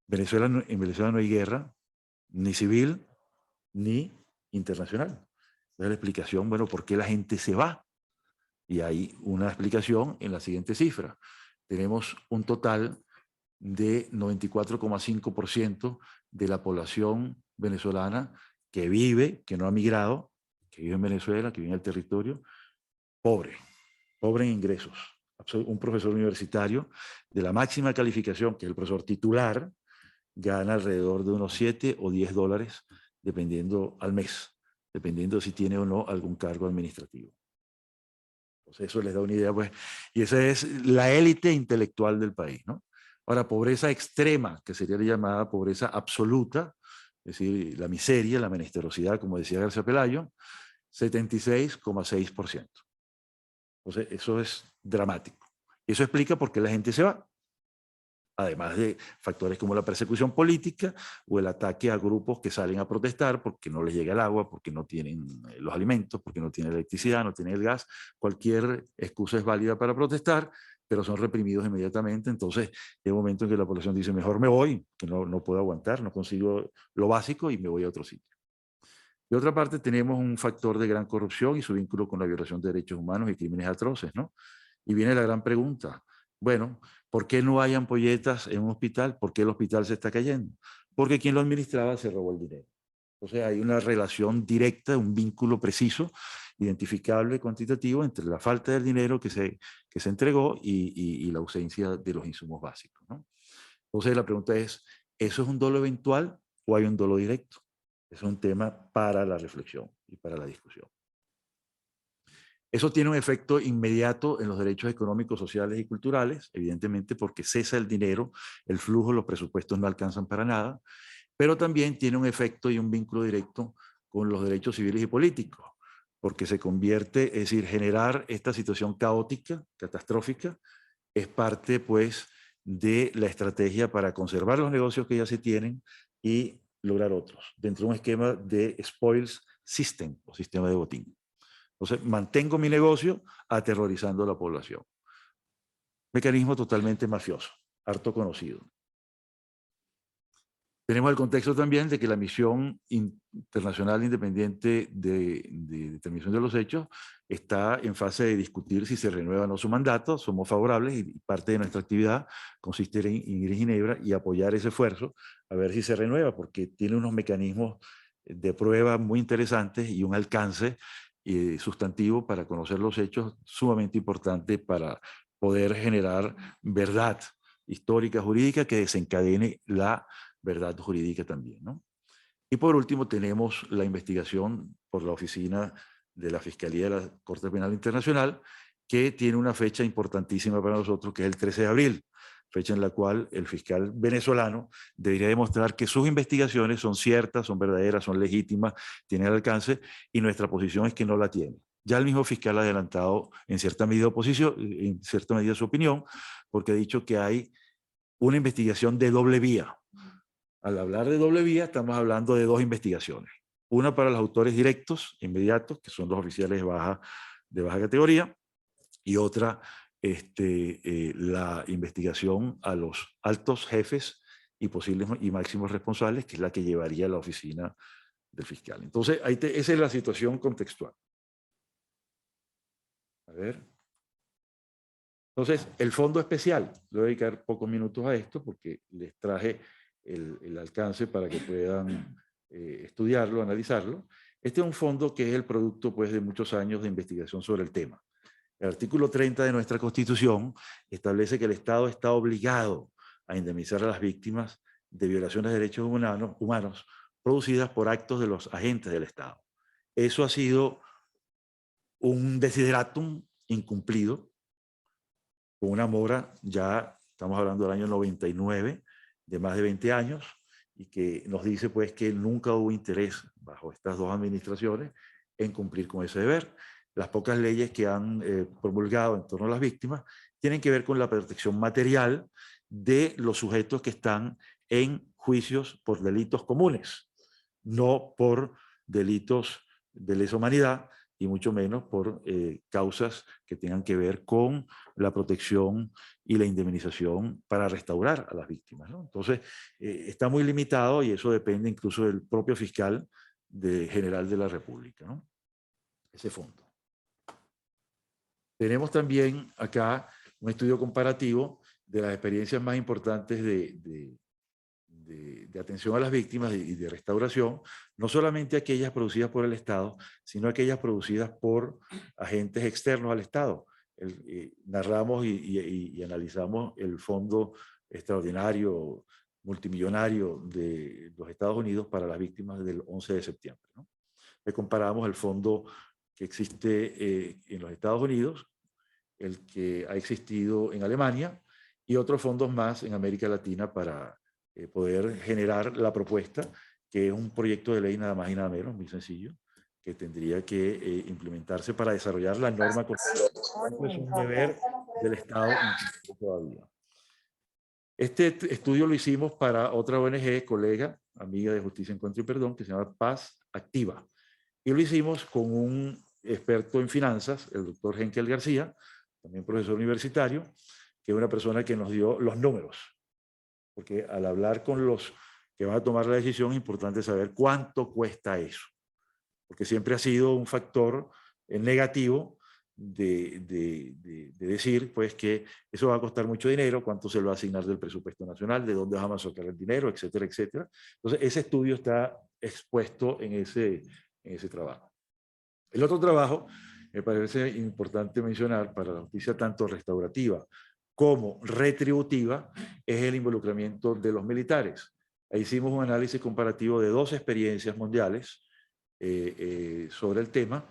En Venezuela no hay guerra, ni civil, ni internacional. Entonces la explicación, bueno, ¿por qué la gente se va? Y hay una explicación en la siguiente cifra. Tenemos un total de 94,5% de la población venezolana que vive, que no ha migrado, que vive en Venezuela, que vive en el territorio, pobre en ingresos. Un profesor universitario de la máxima calificación, que es el profesor titular, gana alrededor de unos 7 o 10 dólares, dependiendo al mes, dependiendo si tiene o no algún cargo administrativo. Entonces eso les da una idea, pues, y esa es la élite intelectual del país, ¿no? Ahora, pobreza extrema, que sería la llamada pobreza absoluta, es decir, la miseria, la menesterosidad, como decía García Pelayo, 76,6%. Entonces, eso es dramático. Y eso explica por qué la gente se va. Además de factores como la persecución política o el ataque a grupos que salen a protestar porque no les llega el agua, porque no tienen los alimentos, porque no tienen electricidad, no tienen el gas. Cualquier excusa es válida para protestar, pero son reprimidos inmediatamente. Entonces, hay un momento en que la población dice, mejor me voy, que no puedo aguantar, no consigo lo básico y me voy a otro sitio. De otra parte, tenemos un factor de gran corrupción y su vínculo con la violación de derechos humanos y crímenes atroces, ¿no? Y viene la gran pregunta, bueno, ¿por qué no hay ampolletas en un hospital? ¿Por qué el hospital se está cayendo? Porque quien lo administraba se robó el dinero. Entonces hay una relación directa, un vínculo preciso, identificable, cuantitativo, entre la falta del dinero que se entregó y la ausencia de los insumos básicos, ¿no? Entonces la pregunta es, ¿eso es un dolo eventual o hay un dolo directo? Es un tema para la reflexión y para la discusión. Eso tiene un efecto inmediato en los derechos económicos, sociales y culturales, evidentemente porque cesa el dinero, el flujo, los presupuestos no alcanzan para nada, pero también tiene un efecto y un vínculo directo con los derechos civiles y políticos, porque se convierte, es decir, generar esta situación caótica, catastrófica, es parte pues de la estrategia para conservar los negocios que ya se tienen y lograr otros, dentro de un esquema de spoils system o sistema de botín. Entonces, mantengo mi negocio aterrorizando a la población. Mecanismo totalmente mafioso, harto conocido. Tenemos el contexto también de que la misión internacional independiente de determinación de los hechos está en fase de discutir si se renueva o no su mandato. Somos favorables y parte de nuestra actividad consiste en ir a Ginebra y apoyar ese esfuerzo a ver si se renueva, porque tiene unos mecanismos de prueba muy interesantes y un alcance sustantivo para conocer los hechos sumamente importante para poder generar verdad histórica, jurídica, que desencadene la verdad jurídica también, ¿no? Y por último tenemos la investigación por la Oficina de la Fiscalía de la Corte Penal Internacional, que tiene una fecha importantísima para nosotros, que es el 13 de abril, fecha en la cual el fiscal venezolano debería demostrar que sus investigaciones son ciertas, son verdaderas, son legítimas, tienen alcance, y nuestra posición es que no la tiene. Ya el mismo fiscal ha adelantado en cierta medida en cierta medida su opinión, porque ha dicho que hay una investigación de doble vía. Al hablar de doble vía, estamos hablando de dos investigaciones. Una para los autores directos, inmediatos, que son los oficiales de baja categoría, y otra, la investigación a los altos jefes y posibles y máximos responsables, que es la que llevaría la oficina del fiscal. Entonces, esa es la situación contextual. A ver. Entonces, el fondo especial, le voy a dedicar pocos minutos a esto porque les traje el alcance para que puedan estudiarlo, analizarlo. Este es un fondo que es el producto pues, de muchos años de investigación sobre el tema. El artículo 30 de nuestra Constitución establece que el Estado está obligado a indemnizar a las víctimas de violaciones de derechos humanos producidas por actos de los agentes del Estado. Eso ha sido un desideratum incumplido, con una mora, ya estamos hablando del año 99, de más de 20 años, y que nos dice pues que nunca hubo interés bajo estas dos administraciones en cumplir con ese deber. Las pocas leyes que han promulgado en torno a las víctimas tienen que ver con la protección material de los sujetos que están en juicios por delitos comunes, no por delitos de lesa humanidad, y mucho menos por causas que tengan que ver con la protección y la indemnización para restaurar a las víctimas, ¿no? Entonces, está muy limitado y eso depende incluso del propio fiscal general de la República, ¿no? Ese fondo. Tenemos también acá un estudio comparativo de las experiencias más importantes de atención a las víctimas y de restauración, no solamente aquellas producidas por el Estado, sino aquellas producidas por agentes externos al Estado. Narramos y analizamos el fondo extraordinario, multimillonario de los Estados Unidos para las víctimas del 11 de septiembre, ¿no? Comparamos el fondo que existe en los Estados Unidos, el que ha existido en Alemania y otros fondos más en América Latina para poder generar la propuesta, que es un proyecto de ley nada más y nada menos, muy sencillo, que tendría que implementarse para desarrollar la norma constitucional. Es un deber del Estado todavía. Este estudio lo hicimos para otra ONG, colega, amiga de Justicia, Encuentro y Perdón, que se llama Paz Activa. Y lo hicimos con un experto en finanzas, el doctor Henkel García, también profesor universitario, que es una persona que nos dio los números. Porque al hablar con los que van a tomar la decisión es importante saber cuánto cuesta eso. Porque siempre ha sido un factor negativo de decir pues, que eso va a costar mucho dinero, cuánto se lo va a asignar del presupuesto nacional, de dónde vamos a sacar el dinero, etcétera, etcétera. Entonces, ese estudio está expuesto en ese trabajo. El otro trabajo, me parece importante mencionar para la justicia tanto restaurativa como retributiva, es el involucramiento de los militares. Ahí hicimos un análisis comparativo de 2 experiencias mundiales sobre el tema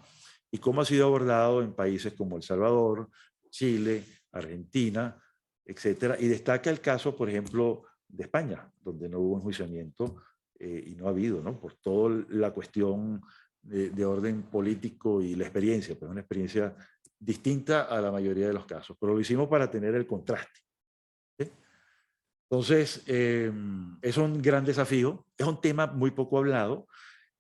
y cómo ha sido abordado en países como El Salvador, Chile, Argentina, etcétera. Y destaca el caso, por ejemplo, de España, donde no hubo enjuiciamiento y no ha habido, ¿no? Por toda la cuestión de orden político y la experiencia, pues una experiencia distinta a la mayoría de los casos, pero lo hicimos para tener el contraste. ¿Sí? Entonces, es un gran desafío, es un tema muy poco hablado,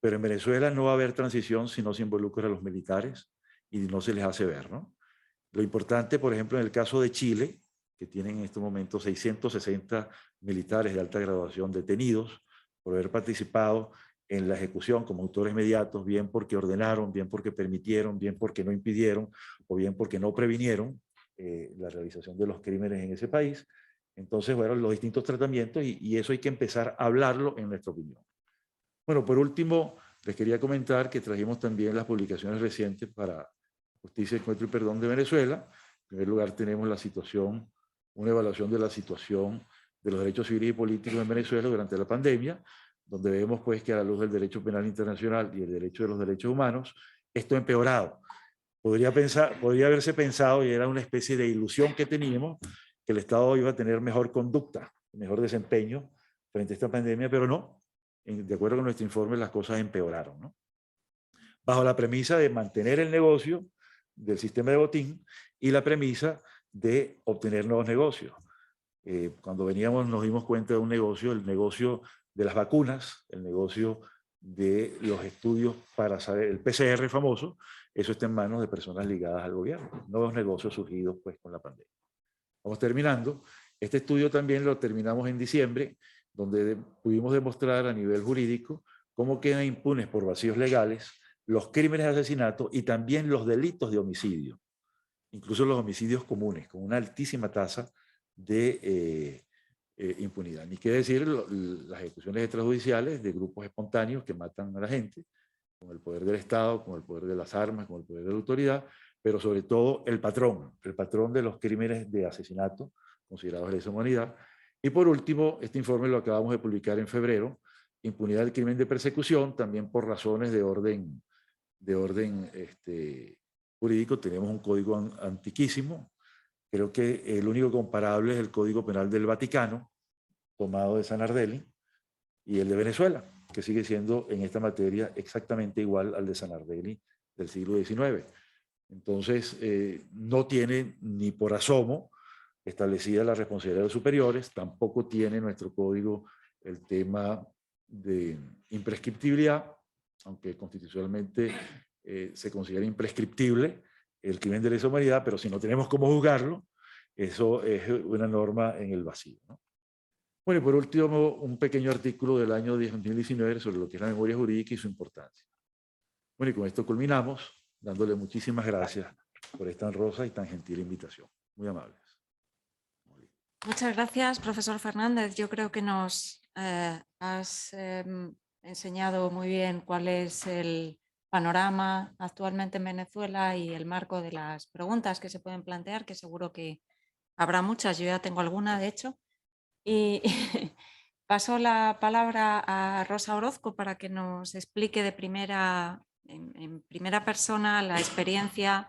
pero en Venezuela no va a haber transición si no se involucra a los militares y no se les hace ver, ¿no? Lo importante, por ejemplo, en el caso de Chile, que tienen en estos momentos 660 militares de alta graduación detenidos por haber participado en la ejecución como autores inmediatos, bien porque ordenaron, bien porque permitieron, bien porque no impidieron, o bien porque no previnieron la realización de los crímenes en ese país. Entonces, bueno, los distintos tratamientos y eso hay que empezar a hablarlo en nuestra opinión. Bueno, por último, les quería comentar que trajimos también las publicaciones recientes para Justicia, Encuentro y Perdón de Venezuela. En primer lugar, tenemos la situación, una evaluación de la situación de los derechos civiles y políticos en Venezuela durante la pandemia, donde vemos pues que a la luz del derecho penal internacional y el derecho de los derechos humanos, esto ha empeorado. Podría haberse pensado, y era una especie de ilusión que teníamos, que el Estado iba a tener mejor conducta, mejor desempeño frente a esta pandemia, pero no. De acuerdo con nuestro informe, las cosas empeoraron, ¿no? Bajo la premisa de mantener el negocio del sistema de botín y la premisa de obtener nuevos negocios. Cuando veníamos nos dimos cuenta de un negocio, el negocio de las vacunas, el negocio de los estudios para saber, el PCR famoso, eso está en manos de personas ligadas al gobierno. Nuevos negocios surgidos pues con la pandemia. Vamos terminando. Este estudio también lo terminamos en diciembre, donde pudimos demostrar a nivel jurídico cómo quedan impunes por vacíos legales los crímenes de asesinato y también los delitos de homicidio, incluso los homicidios comunes, con una altísima tasa de impunidad. Ni qué decir las ejecuciones extrajudiciales de grupos espontáneos que matan a la gente, con el poder del Estado, con el poder de las armas, con el poder de la autoridad, pero sobre todo el patrón de los crímenes de asesinato considerados de lesa humanidad. Y por último, este informe lo acabamos de publicar en febrero, impunidad del crimen de persecución, también por razones de orden jurídico. Tenemos un código antiquísimo, creo que el único comparable es el Código Penal del Vaticano, tomado de Sanardelli, y el de Venezuela, que sigue siendo en esta materia exactamente igual al de Sanardelli del siglo XIX. Entonces, no tiene ni por asomo establecida la responsabilidad de los superiores, tampoco tiene nuestro código el tema de imprescriptibilidad, aunque constitucionalmente se considera imprescriptible el crimen de lesa humanidad, pero si no tenemos cómo juzgarlo, eso es una norma en el vacío, ¿no? Bueno, y por último, un pequeño artículo del año 2019 sobre lo que es la memoria jurídica y su importancia. Bueno, y con esto culminamos, dándole muchísimas gracias por esta honrosa y tan gentil invitación. Muy amables. Muchas gracias, profesor Fernández. Yo creo que nos has enseñado muy bien cuál es el panorama actualmente en Venezuela y el marco de las preguntas que se pueden plantear, que seguro que habrá muchas. Yo ya tengo alguna, de hecho. Y paso la palabra a Rosa Orozco para que nos explique en primera persona la experiencia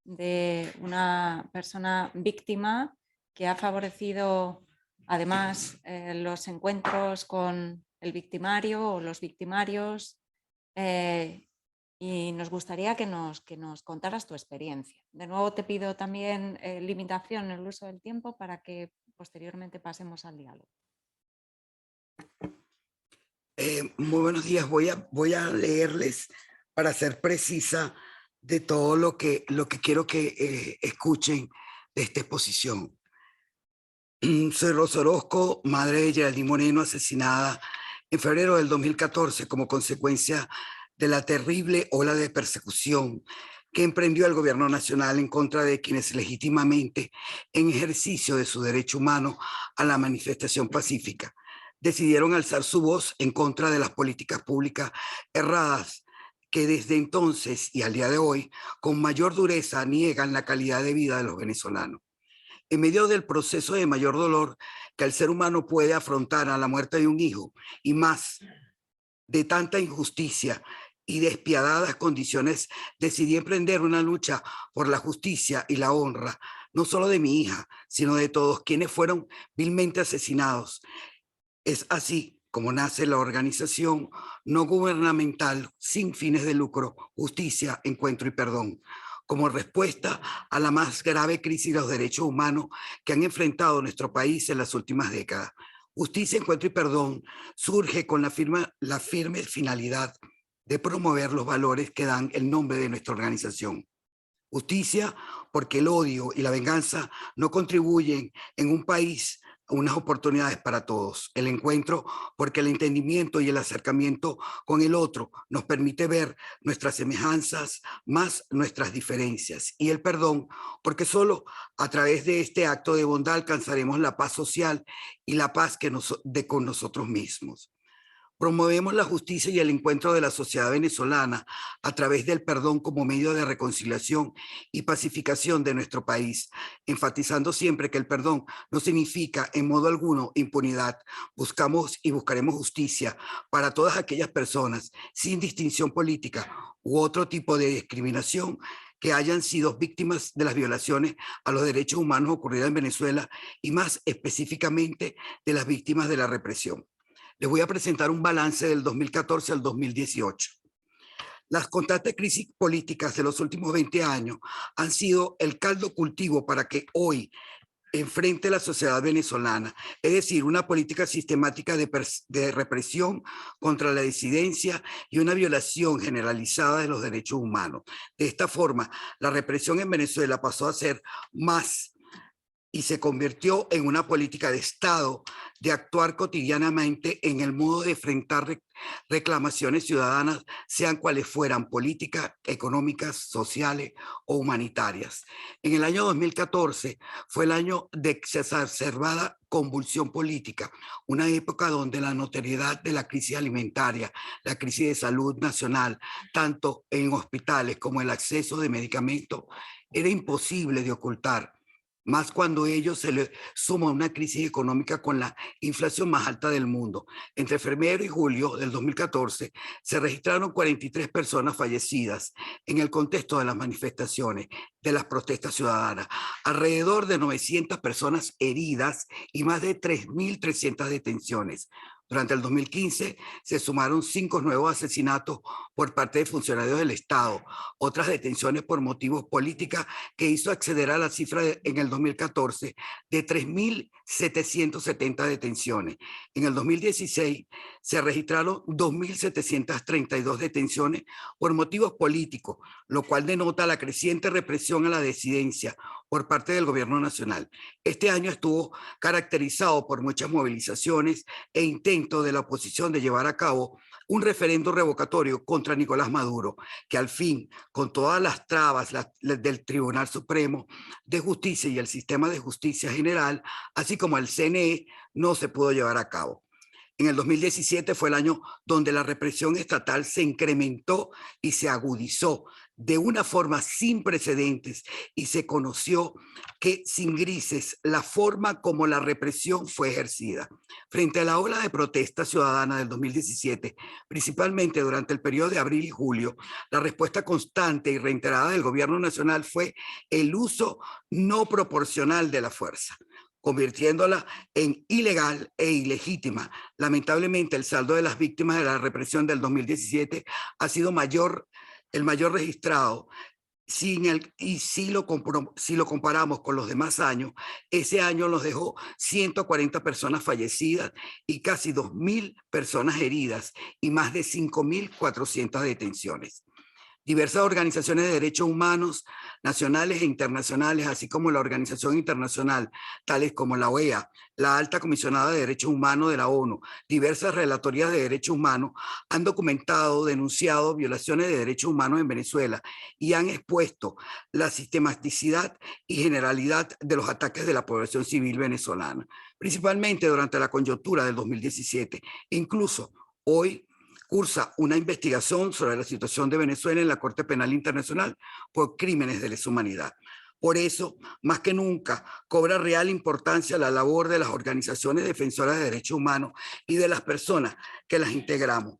de una persona víctima que ha favorecido además los encuentros con el victimario o los victimarios, y nos gustaría que nos contaras tu experiencia. De nuevo te pido también limitación en el uso del tiempo para que posteriormente pasemos al diálogo. Muy buenos días. Voy a leerles para ser precisa de todo lo que quiero que escuchen de esta exposición. Soy Rosa Orozco, madre de Geraldine Moreno, asesinada en febrero del 2014 como consecuencia de la terrible ola de persecución que emprendió el gobierno nacional en contra de quienes legítimamente, en ejercicio de su derecho humano a la manifestación pacífica, decidieron alzar su voz en contra de las políticas públicas erradas que desde entonces y al día de hoy con mayor dureza niegan la calidad de vida de los venezolanos. En medio del proceso de mayor dolor que el ser humano puede afrontar a la muerte de un hijo y más de tanta injusticia y despiadadas condiciones, decidí emprender una lucha por la justicia y la honra, no solo de mi hija, sino de todos quienes fueron vilmente asesinados. Es así como nace la organización no gubernamental sin fines de lucro, Justicia, Encuentro y Perdón, como respuesta a la más grave crisis de los derechos humanos que han enfrentado nuestro país en las últimas décadas. Justicia, Encuentro y Perdón surge con la firme finalidad de promover los valores que dan el nombre de nuestra organización. Justicia, porque el odio y la venganza no contribuyen en un país a unas oportunidades para todos. El encuentro, porque el entendimiento y el acercamiento con el otro nos permite ver nuestras semejanzas más nuestras diferencias. Y el perdón, porque solo a través de este acto de bondad alcanzaremos la paz social y la paz con nosotros mismos. Promovemos la justicia y el encuentro de la sociedad venezolana a través del perdón como medio de reconciliación y pacificación de nuestro país, enfatizando siempre que el perdón no significa en modo alguno impunidad. Buscamos y buscaremos justicia para todas aquellas personas, sin distinción política u otro tipo de discriminación, que hayan sido víctimas de las violaciones a los derechos humanos ocurridas en Venezuela y más específicamente de las víctimas de la represión. Les voy a presentar un balance del 2014 al 2018. Las constantes crisis políticas de los últimos 20 años han sido el caldo cultivo para que hoy enfrente la sociedad venezolana, es decir, una política sistemática de represión contra la disidencia y una violación generalizada de los derechos humanos. De esta forma, la represión en Venezuela pasó a ser más y se convirtió en una política de Estado de actuar cotidianamente en el modo de enfrentar reclamaciones ciudadanas, sean cuales fueran políticas, económicas, sociales o humanitarias. En el año 2014 fue el año de exacerbada convulsión política, una época donde la notoriedad de la crisis alimentaria, la crisis de salud nacional, tanto en hospitales como el acceso de medicamentos, era imposible de ocultar. Más cuando ello se le suma una crisis económica con la inflación más alta del mundo. Entre febrero y julio del 2014 se registraron 43 personas fallecidas en el contexto de las manifestaciones, de las protestas ciudadanas, alrededor de 900 personas heridas y más de 3.300 detenciones. Durante el 2015 se sumaron 5 nuevos asesinatos por parte de funcionarios del Estado, otras detenciones por motivos políticos que hizo acceder a la cifra en el 2014 de 3.770 detenciones. En el 2016 se registraron 2.732 detenciones por motivos políticos, lo cual denota la creciente represión a la disidencia por parte del gobierno nacional. Este año estuvo caracterizado por muchas movilizaciones e intentos de la oposición de llevar a cabo un referendo revocatorio contra Nicolás Maduro, que al fin, con todas las trabas del Tribunal Supremo de Justicia y el sistema de justicia general, así como el CNE, no se pudo llevar a cabo. En el 2017 fue el año donde la represión estatal se incrementó y se agudizó de una forma sin precedentes y se conoció que sin grises la forma como la represión fue ejercida. Frente a la ola de protesta ciudadana del 2017, principalmente durante el periodo de abril y julio, la respuesta constante y reiterada del gobierno nacional fue el uso no proporcional de la fuerza, convirtiéndola en ilegal e ilegítima. Lamentablemente, el saldo de las víctimas de la represión del 2017 ha sido el mayor registrado. Si lo comparamos con los demás años, ese año nos dejó 140 personas fallecidas y casi 2.000 personas heridas y más de 5.400 detenciones. Diversas organizaciones de derechos humanos nacionales e internacionales, así como la Organización Internacional, tales como la OEA, la Alta Comisionada de Derechos Humanos de la ONU, diversas relatorías de derechos humanos, han documentado, denunciado violaciones de derechos humanos en Venezuela y han expuesto la sistematicidad y generalidad de los ataques de la población civil venezolana, principalmente durante la coyuntura del 2017. Incluso hoy cursa una investigación sobre la situación de Venezuela en la Corte Penal Internacional por crímenes de lesa humanidad. Por eso, más que nunca, cobra real importancia la labor de las organizaciones defensoras de derechos humanos y de las personas que las integramos.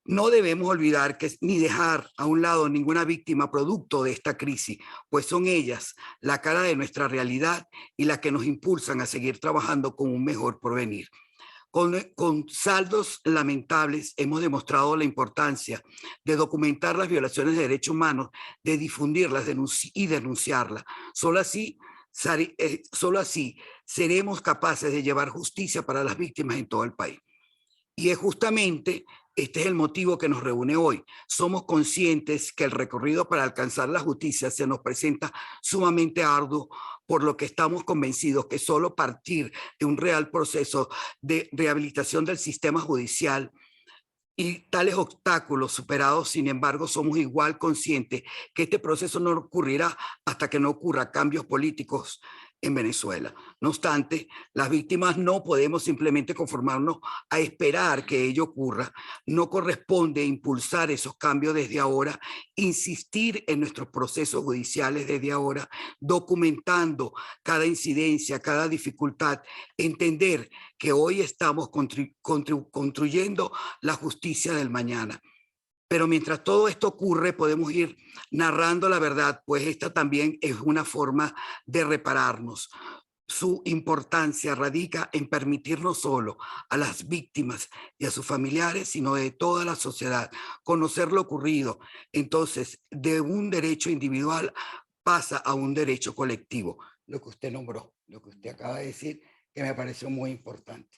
No debemos olvidar ni dejar a un lado ninguna víctima producto de esta crisis, pues son ellas la cara de nuestra realidad y las que nos impulsan a seguir trabajando con un mejor porvenir. Con saldos lamentables hemos demostrado la importancia de documentar las violaciones de derechos humanos, de difundirlas y denunciarlas. Solo así seremos capaces de llevar justicia para las víctimas en todo el país. Y es justamente este es el motivo que nos reúne hoy. Somos conscientes que el recorrido para alcanzar la justicia se nos presenta sumamente arduo, por lo que estamos convencidos que solo partir de un real proceso de rehabilitación del sistema judicial y tales obstáculos superados, sin embargo, somos igual conscientes que este proceso no ocurrirá hasta que no ocurra cambios políticos en Venezuela. No obstante, las víctimas no podemos simplemente conformarnos a esperar que ello ocurra. No corresponde impulsar esos cambios desde ahora, insistir en nuestros procesos judiciales desde ahora, documentando cada incidencia, cada dificultad, entender que hoy estamos construyendo la justicia del mañana. Pero mientras todo esto ocurre, podemos ir narrando la verdad, pues esta también es una forma de repararnos. Su importancia radica en permitir no solo a las víctimas y a sus familiares, sino de toda la sociedad conocer lo ocurrido. Entonces, de un derecho individual pasa a un derecho colectivo. Lo que usted nombró, lo que usted acaba de decir, que me pareció muy importante.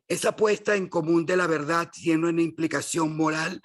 Esa puesta en común de la verdad tiene una implicación moral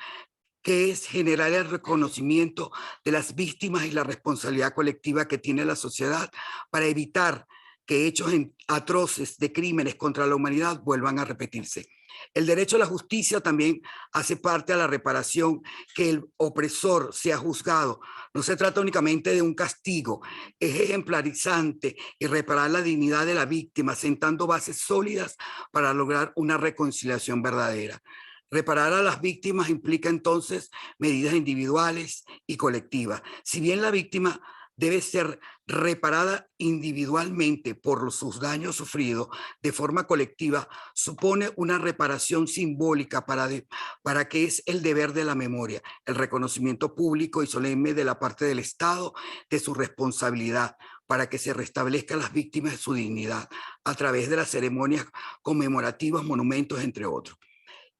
que es generar el reconocimiento de las víctimas y la responsabilidad colectiva que tiene la sociedad para evitar que hechos atroces de crímenes contra la humanidad vuelvan a repetirse. El derecho a la justicia también hace parte de la reparación, que el opresor sea juzgado. No se trata únicamente de un castigo, es ejemplarizante y reparar la dignidad de la víctima, sentando bases sólidas para lograr una reconciliación verdadera. Reparar a las víctimas implica entonces medidas individuales y colectivas. Si bien la víctima debe ser reparada individualmente por sus daños sufridos, de forma colectiva supone una reparación simbólica para que es el deber de la memoria, el reconocimiento público y solemne de la parte del Estado de su responsabilidad, para que se restablezca a las víctimas de su dignidad a través de las ceremonias conmemorativas, monumentos, entre otros.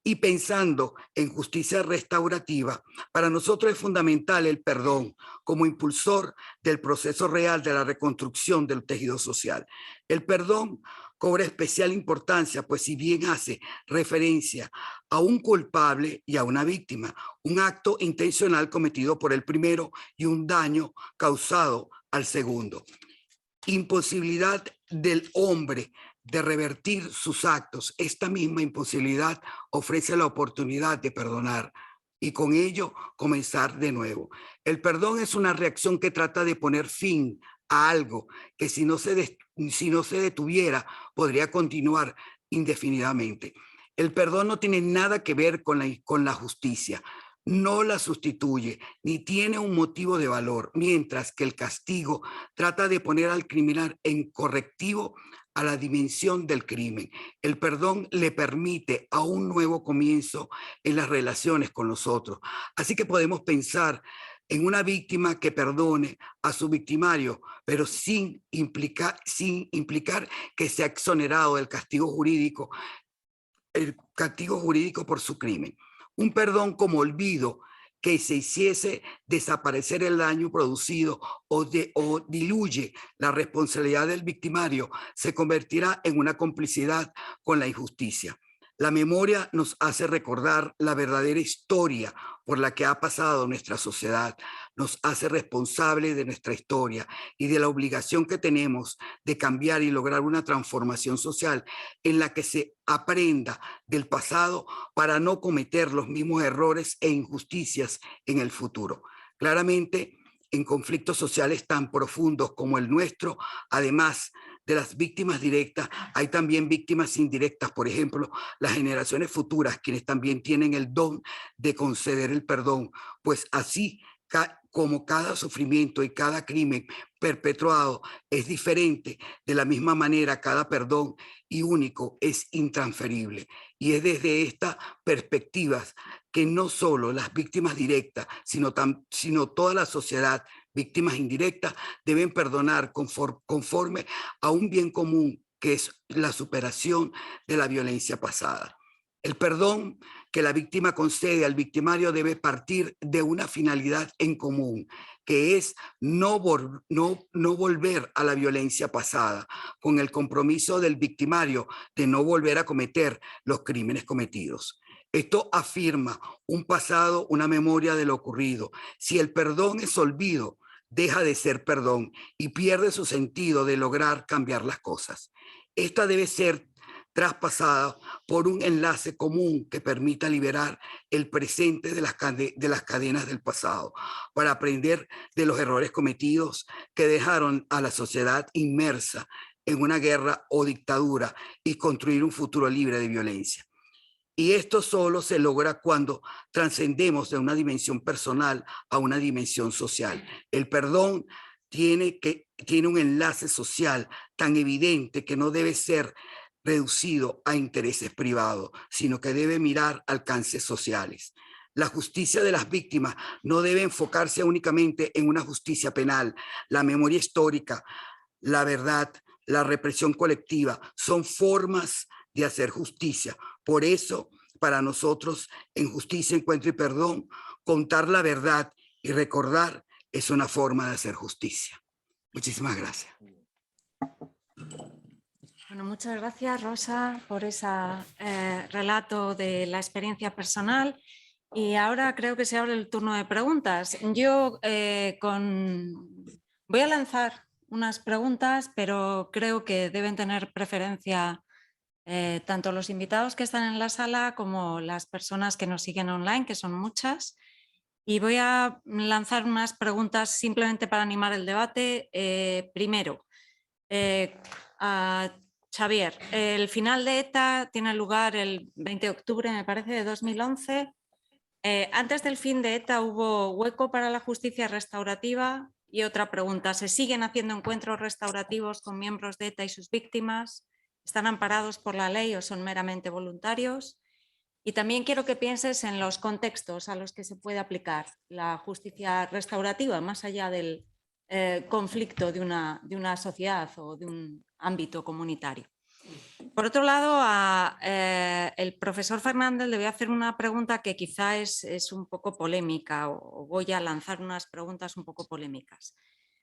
Y pensando en justicia restaurativa, para nosotros es fundamental el perdón como impulsor del proceso real de la reconstrucción del tejido social. El perdón cobra especial importancia, pues si bien hace referencia a un culpable y a una víctima, un acto intencional cometido por el primero y un daño causado al segundo. Imposibilidad del hombre de revertir sus actos. Esta misma imposibilidad ofrece la oportunidad de perdonar y con ello comenzar de nuevo. El perdón es una reacción que trata de poner fin a algo que si no se detuviera podría continuar indefinidamente. El perdón no tiene nada que ver con la justicia. No la sustituye, ni tiene un motivo de valor, mientras que el castigo trata de poner al criminal en correctivo a la dimensión del crimen. El perdón le permite a un nuevo comienzo en las relaciones con los otros. Así que podemos pensar en una víctima que perdone a su victimario, pero sin implicar que sea exonerado del castigo jurídico, el castigo jurídico por su crimen. Un perdón como olvido que se hiciese desaparecer el daño producido o diluye la responsabilidad del victimario, se convertirá en una complicidad con la injusticia. La memoria nos hace recordar la verdadera historia por la que ha pasado nuestra sociedad, nos hace responsables de nuestra historia y de la obligación que tenemos de cambiar y lograr una transformación social en la que se aprenda del pasado para no cometer los mismos errores e injusticias en el futuro. Claramente, en conflictos sociales tan profundos como el nuestro, además de las víctimas directas, hay también víctimas indirectas, por ejemplo, las generaciones futuras, quienes también tienen el don de conceder el perdón, pues así como cada sufrimiento y cada crimen perpetuado es diferente, de la misma manera cada perdón y único es intransferible. Y es desde estas perspectivas que no solo las víctimas directas, sino toda la sociedad, víctimas indirectas, deben perdonar conforme a un bien común, que es la superación de la violencia pasada. El perdón que la víctima concede al victimario debe partir de una finalidad en común, que es no volver a la violencia pasada, con el compromiso del victimario de no volver a cometer los crímenes cometidos. Esto afirma un pasado, una memoria de lo ocurrido. Si el perdón es olvido, deja de ser perdón y pierde su sentido de lograr cambiar las cosas. Esta debe ser traspasada por un enlace común que permita liberar el presente de las cadenas del pasado, para aprender de los errores cometidos que dejaron a la sociedad inmersa en una guerra o dictadura y construir un futuro libre de violencia. Y esto solo se logra cuando trascendemos de una dimensión personal a una dimensión social. El perdón tiene un enlace social tan evidente que no debe ser reducido a intereses privados, sino que debe mirar alcances sociales. La justicia de las víctimas no debe enfocarse únicamente en una justicia penal. La memoria histórica, la verdad, la represión colectiva son formas de hacer justicia. Por eso, para nosotros, en Justicia, Encuentro y Perdón, contar la verdad y recordar es una forma de hacer justicia. Muchísimas gracias. Bueno, muchas gracias, Rosa, por ese relato de la experiencia personal. Y ahora creo que se abre el turno de preguntas. Yo voy a lanzar unas preguntas, pero creo que deben tener preferencia tanto los invitados que están en la sala como las personas que nos siguen online, que son muchas. Y voy a lanzar unas preguntas simplemente para animar el debate. Primero, a Xavier, el final de ETA tiene lugar el 20 de octubre, me parece, de 2011. Antes del fin de ETA hubo hueco para la justicia restaurativa. Y otra pregunta, ¿se siguen haciendo encuentros restaurativos con miembros de ETA y sus víctimas? ¿Están amparados por la ley o son meramente voluntarios? Y también quiero que pienses en los contextos a los que se puede aplicar la justicia restaurativa, más allá del conflicto de una sociedad o de un ámbito comunitario. Por otro lado, el profesor Fernández le voy a hacer una pregunta que quizá es un poco polémica, o voy a lanzar unas preguntas un poco polémicas.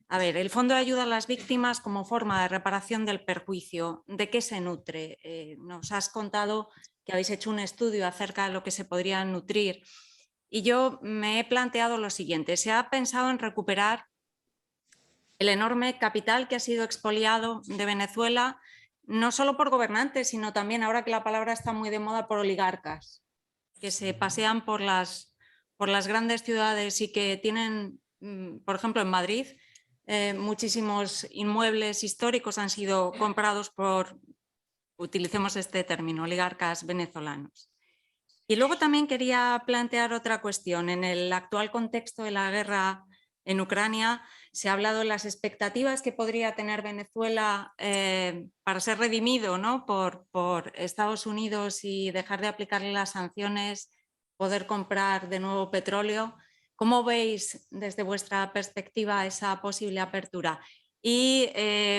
A ver, el Fondo de Ayuda a las Víctimas como forma de reparación del perjuicio, ¿de qué se nutre? Nos has contado que habéis hecho un estudio acerca de lo que se podría nutrir y yo me he planteado lo siguiente. Se ha pensado en recuperar el enorme capital que ha sido expoliado de Venezuela, no solo por gobernantes, sino también, ahora que la palabra está muy de moda, por oligarcas, que se pasean por las grandes ciudades y que tienen, por ejemplo, en Madrid, muchísimos inmuebles históricos han sido comprados por, utilicemos este término, oligarcas venezolanos. Y luego también quería plantear otra cuestión. En el actual contexto de la guerra en Ucrania se ha hablado de las expectativas que podría tener Venezuela para ser redimido, ¿no? por Estados Unidos y dejar de aplicarle las sanciones, poder comprar de nuevo petróleo. ¿Cómo veis desde vuestra perspectiva esa posible apertura? Y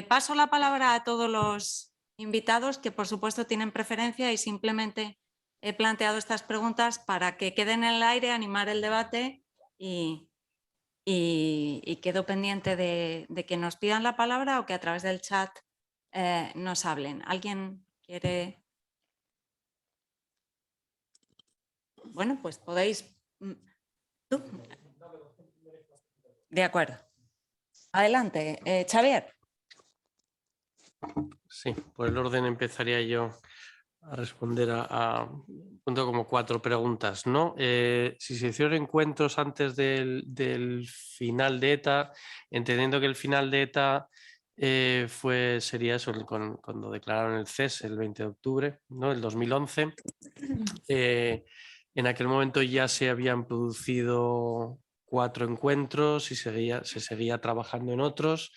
paso la palabra a todos los invitados que por supuesto tienen preferencia y simplemente he planteado estas preguntas para que queden en el aire, animar el debate y quedo pendiente de que nos pidan la palabra o que a través del chat nos hablen. ¿Alguien quiere? Bueno, pues podéis... ¿Tú? De acuerdo. Adelante, Xavier. Sí, por el orden empezaría yo a responder a punto como 4 preguntas, ¿no? Si se hicieron encuentros antes del final de ETA, entendiendo que el final de ETA sería eso, cuando declararon el cese el 20 de octubre, ¿no? El 2011. En aquel momento ya se habían producido 4 encuentros y se seguía trabajando en otros.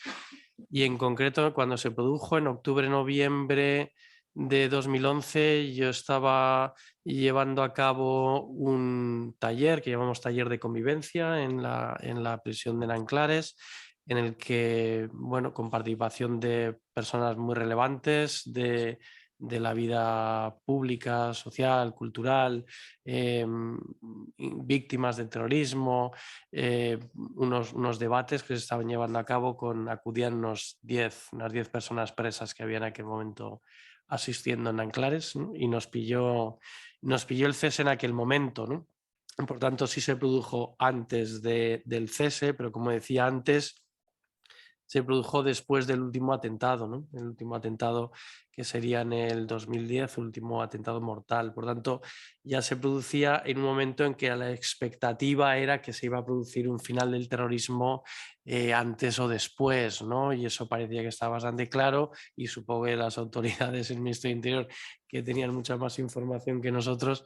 Y en concreto, cuando se produjo en octubre-noviembre de 2011, yo estaba llevando a cabo un taller que llamamos taller de convivencia en la prisión de Nanclares, en el que, bueno, con participación de personas muy relevantes de la vida pública, social, cultural, víctimas del terrorismo, unos debates que se estaban llevando a cabo acudían unas 10 personas presas que había en aquel momento asistiendo en Nanclares, ¿no? Y nos pilló el cese en aquel momento, ¿no? Por tanto, sí se produjo antes del cese, pero como decía antes, se produjo después del último atentado, ¿no? El último atentado que sería en el 2010, el último atentado mortal. Por tanto, ya se producía en un momento en que la expectativa era que se iba a producir un final del terrorismo antes o después, ¿no? Y eso parecía que estaba bastante claro, y supongo que las autoridades del Ministerio del Interior, que tenían mucha más información que nosotros,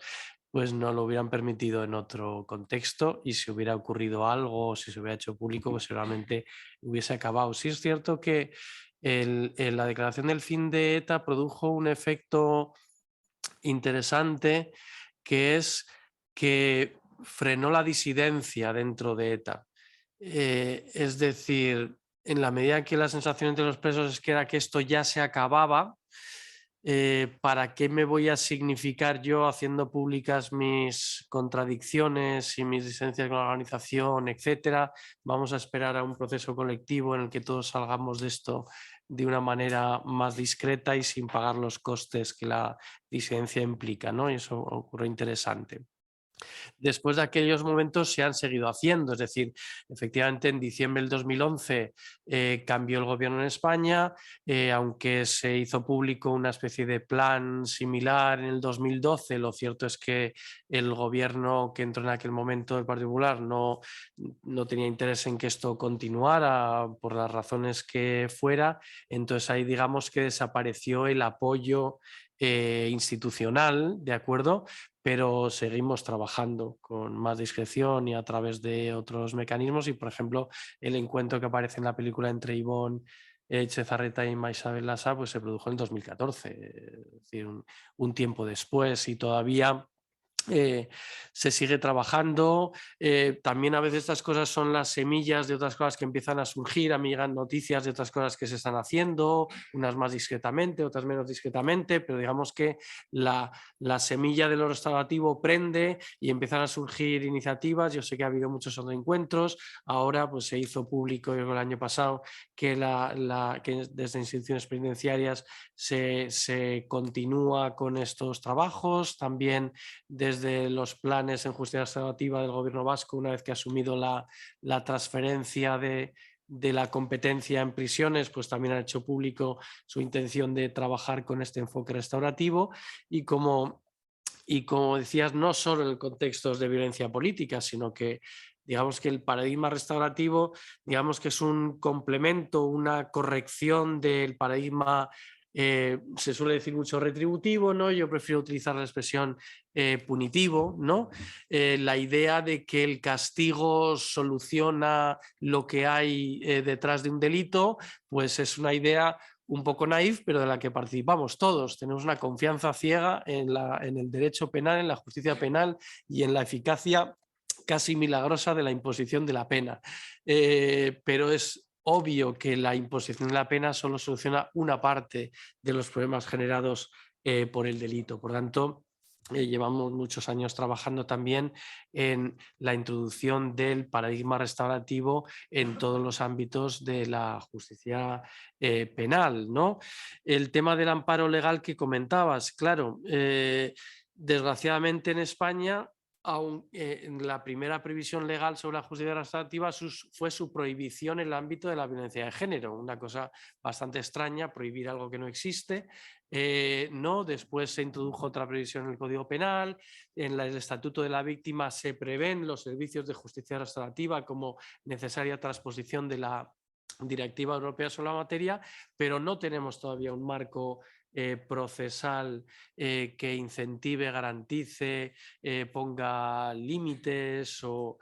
pues no lo hubieran permitido en otro contexto, y si hubiera ocurrido algo, o si se hubiera hecho público, pues seguramente hubiese acabado. Sí es cierto que la declaración del fin de ETA produjo un efecto interesante, que es que frenó la disidencia dentro de ETA. Es decir, en la medida que la sensación entre los presos es que era que esto ya se acababa, ¿para qué me voy a significar yo haciendo públicas mis contradicciones y mis disidencias con la organización, etcétera? Vamos a esperar a un proceso colectivo en el que todos salgamos de esto de una manera más discreta y sin pagar los costes que la disidencia implica, ¿no? Y eso ocurre interesante. Después de aquellos momentos se han seguido haciendo, es decir, efectivamente en diciembre del 2011 cambió el gobierno en España, aunque se hizo público una especie de plan similar en el 2012, lo cierto es que el gobierno que entró en aquel momento del Partido Popular no tenía interés en que esto continuara por las razones que fuera, entonces ahí digamos que desapareció el apoyo institucional, ¿de acuerdo? Pero seguimos trabajando con más discreción y a través de otros mecanismos, y por ejemplo el encuentro que aparece en la película entre Ivonne Etxezarreta y Maisabel Lassa pues se produjo en el 2014, es decir, un tiempo después, y todavía se sigue trabajando. También a veces estas cosas son las semillas de otras cosas que empiezan a surgir. A mí llegan noticias de otras cosas que se están haciendo, unas más discretamente, otras menos discretamente, pero digamos que la semilla de lo restaurativo prende y empiezan a surgir iniciativas. Yo sé que ha habido muchos otros encuentros. Ahora pues se hizo público el año pasado que, que desde instituciones penitenciarias se continúa con estos trabajos. También desde los planes en justicia restaurativa del gobierno vasco, una vez que ha asumido la transferencia de la competencia en prisiones, pues también han hecho público su intención de trabajar con este enfoque restaurativo, y como decías, no solo en contextos de violencia política, sino que digamos que el paradigma restaurativo, digamos que es un complemento, una corrección del paradigma, se suele decir mucho retributivo, ¿no? Yo prefiero utilizar la expresión punitivo, ¿no? La idea de que el castigo soluciona lo que hay detrás de un delito, pues es una idea un poco naif, pero de la que participamos todos. Tenemos una confianza ciega en el derecho penal, en la justicia penal y en la eficacia casi milagrosa de la imposición de la pena. Pero es obvio que la imposición de la pena solo soluciona una parte de los problemas generados por el delito. Por tanto, llevamos muchos años trabajando también en la introducción del paradigma restaurativo en todos los ámbitos de la justicia penal, ¿no? El tema del amparo legal que comentabas, claro, desgraciadamente en España, en la primera previsión legal sobre la justicia restaurativa fue su prohibición en el ámbito de la violencia de género, una cosa bastante extraña, prohibir algo que no existe. No, después se introdujo otra previsión en el Código Penal, en el Estatuto de la Víctima se prevén los servicios de justicia restaurativa como necesaria transposición de la Directiva Europea sobre la materia, pero no tenemos todavía un marco procesal que incentive, garantice, ponga límites o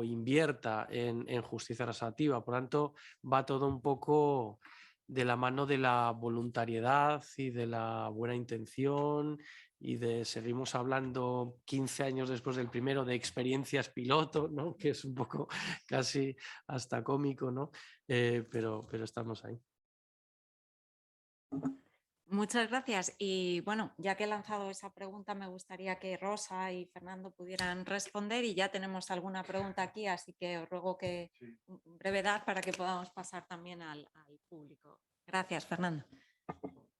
invierta en justicia restaurativa. Por tanto, va todo un poco de la mano de la voluntariedad y de la buena intención, y seguimos hablando 15 años después del primero de experiencias piloto, ¿no? Que es un poco casi hasta cómico, ¿no? Pero estamos ahí. Muchas gracias. Y bueno, ya que he lanzado esa pregunta, me gustaría que Rosa y Fernando pudieran responder, y ya tenemos alguna pregunta aquí, así que os ruego que brevedad para que podamos pasar también al público. Gracias, Fernando.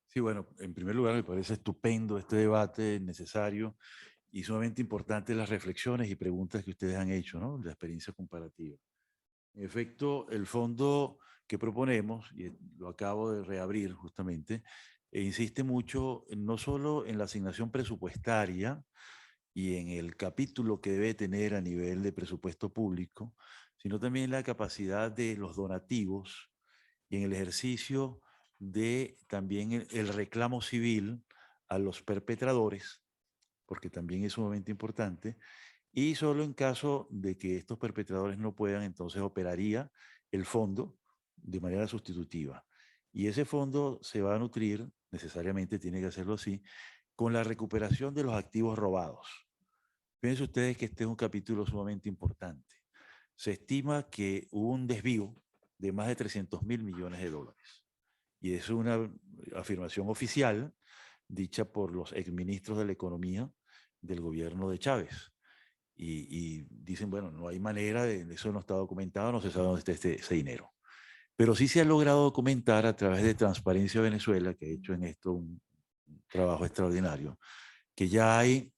Sí, bueno, en primer lugar me parece estupendo este debate necesario y sumamente importante las reflexiones y preguntas que ustedes han hecho, ¿no? La experiencia comparativa. En efecto, el fondo que proponemos, y lo acabo de reabrir justamente, insiste mucho no solo en la asignación presupuestaria y en el capítulo que debe tener a nivel de presupuesto público, sino también en la capacidad de los donativos y en el ejercicio de también el reclamo civil a los perpetradores, porque también es sumamente importante, y solo en caso de que estos perpetradores no puedan, entonces operaría el fondo de manera sustitutiva. Y ese fondo se va a nutrir, necesariamente tiene que hacerlo así, con la recuperación de los activos robados. Fíjense ustedes que este es un capítulo sumamente importante. Se estima que hubo un desvío de más de 300.000 millones de dólares. Y es una afirmación oficial dicha por los exministros de la Economía del gobierno de Chávez. Y dicen, bueno, no hay manera, eso no está documentado, no se sabe dónde está ese dinero. Pero sí se ha logrado documentar a través de Transparencia Venezuela, que ha hecho en esto un trabajo extraordinario, que ya hay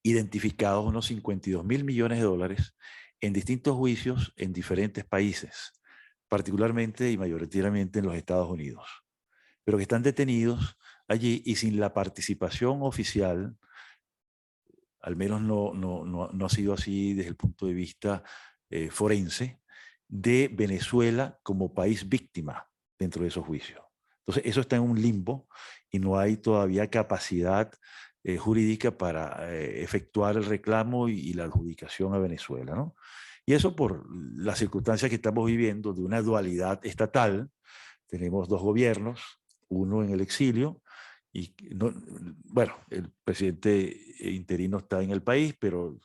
identificados unos 52.000 millones de dólares en distintos juicios en diferentes países, particularmente y mayoritariamente en los Estados Unidos, pero que están detenidos allí y sin la participación oficial, al menos no ha sido así desde el punto de vista forense, de Venezuela como país víctima dentro de esos juicios. Entonces, eso está en un limbo y no hay todavía capacidad jurídica para efectuar el reclamo y la adjudicación a Venezuela, ¿no? Y eso por las circunstancias que estamos viviendo de una dualidad estatal. Tenemos dos gobiernos, uno en el exilio, y no, bueno, el presidente interino está en el país, pero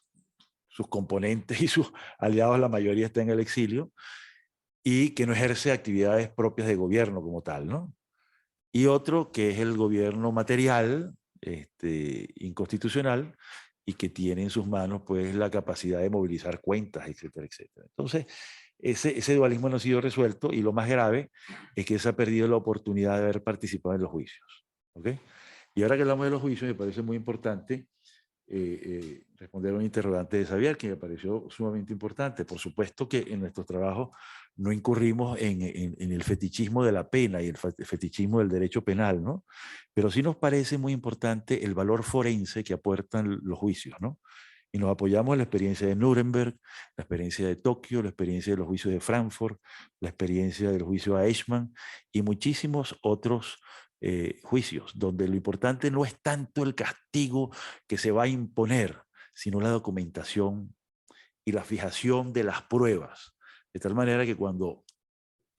sus componentes y sus aliados, la mayoría está en el exilio, y que no ejerce actividades propias de gobierno como tal, ¿no? Y otro que es el gobierno material, inconstitucional, y que tiene en sus manos pues la capacidad de movilizar cuentas, etcétera, etcétera. Entonces, ese dualismo no ha sido resuelto y lo más grave es que se ha perdido la oportunidad de haber participado en los juicios. ¿Okay? Y ahora que hablamos de los juicios, me parece muy importante responder a un interrogante de Xavier que me pareció sumamente importante. Por supuesto que en nuestros trabajos no incurrimos en el fetichismo de la pena y el fetichismo del derecho penal, ¿no? Pero sí nos parece muy importante el valor forense que aportan los juicios, ¿no? Y nos apoyamos en la experiencia de Nuremberg, la experiencia de Tokio, la experiencia de los juicios de Frankfurt, la experiencia del juicio a Eichmann y muchísimos otros juicios, donde lo importante no es tanto el castigo que se va a imponer, sino la documentación y la fijación de las pruebas. De tal manera que cuando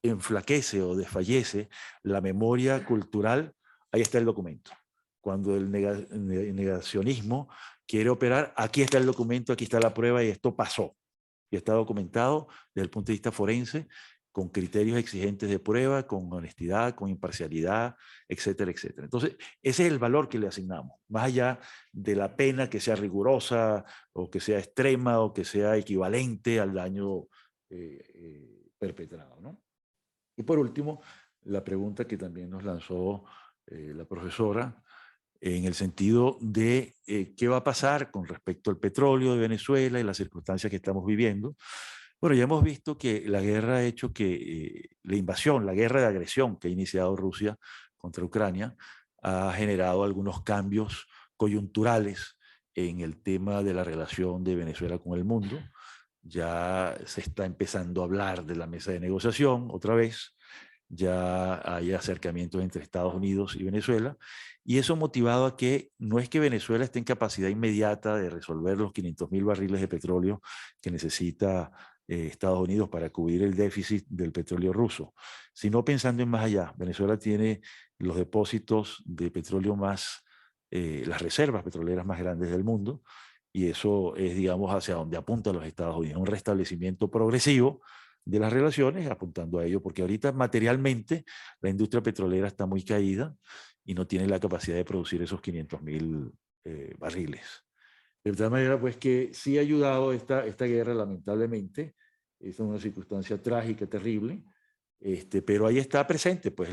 enflaquece o desfallece la memoria cultural, ahí está el documento. Cuando el negacionismo quiere operar, aquí está el documento, aquí está la prueba y esto pasó. Y está documentado desde el punto de vista forense, con criterios exigentes de prueba, con honestidad, con imparcialidad, etcétera, etcétera. Entonces, ese es el valor que le asignamos, más allá de la pena que sea rigurosa, o que sea extrema, o que sea equivalente al daño perpetrado, ¿no? Y por último, la pregunta que también nos lanzó la profesora, en el sentido de qué va a pasar con respecto al petróleo de Venezuela y las circunstancias que estamos viviendo. Bueno, ya hemos visto que la guerra ha hecho que la invasión, la guerra de agresión que ha iniciado Rusia contra Ucrania, ha generado algunos cambios coyunturales en el tema de la relación de Venezuela con el mundo. Ya se está empezando a hablar de la mesa de negociación otra vez, ya hay acercamientos entre Estados Unidos y Venezuela, y eso ha motivado a que no es que Venezuela esté en capacidad inmediata de resolver los 500.000 barriles de petróleo que necesita Estados Unidos para cubrir el déficit del petróleo ruso, sino pensando en más allá. Venezuela tiene los depósitos de petróleo más, las reservas petroleras más grandes del mundo, y eso es, digamos, hacia donde apuntan los Estados Unidos, un restablecimiento progresivo de las relaciones, apuntando a ello, porque ahorita materialmente la industria petrolera está muy caída y no tiene la capacidad de producir esos 500.000 barriles. De tal manera, pues, que sí ha ayudado esta guerra, lamentablemente. Es una circunstancia trágica, terrible, pero ahí está presente, pues,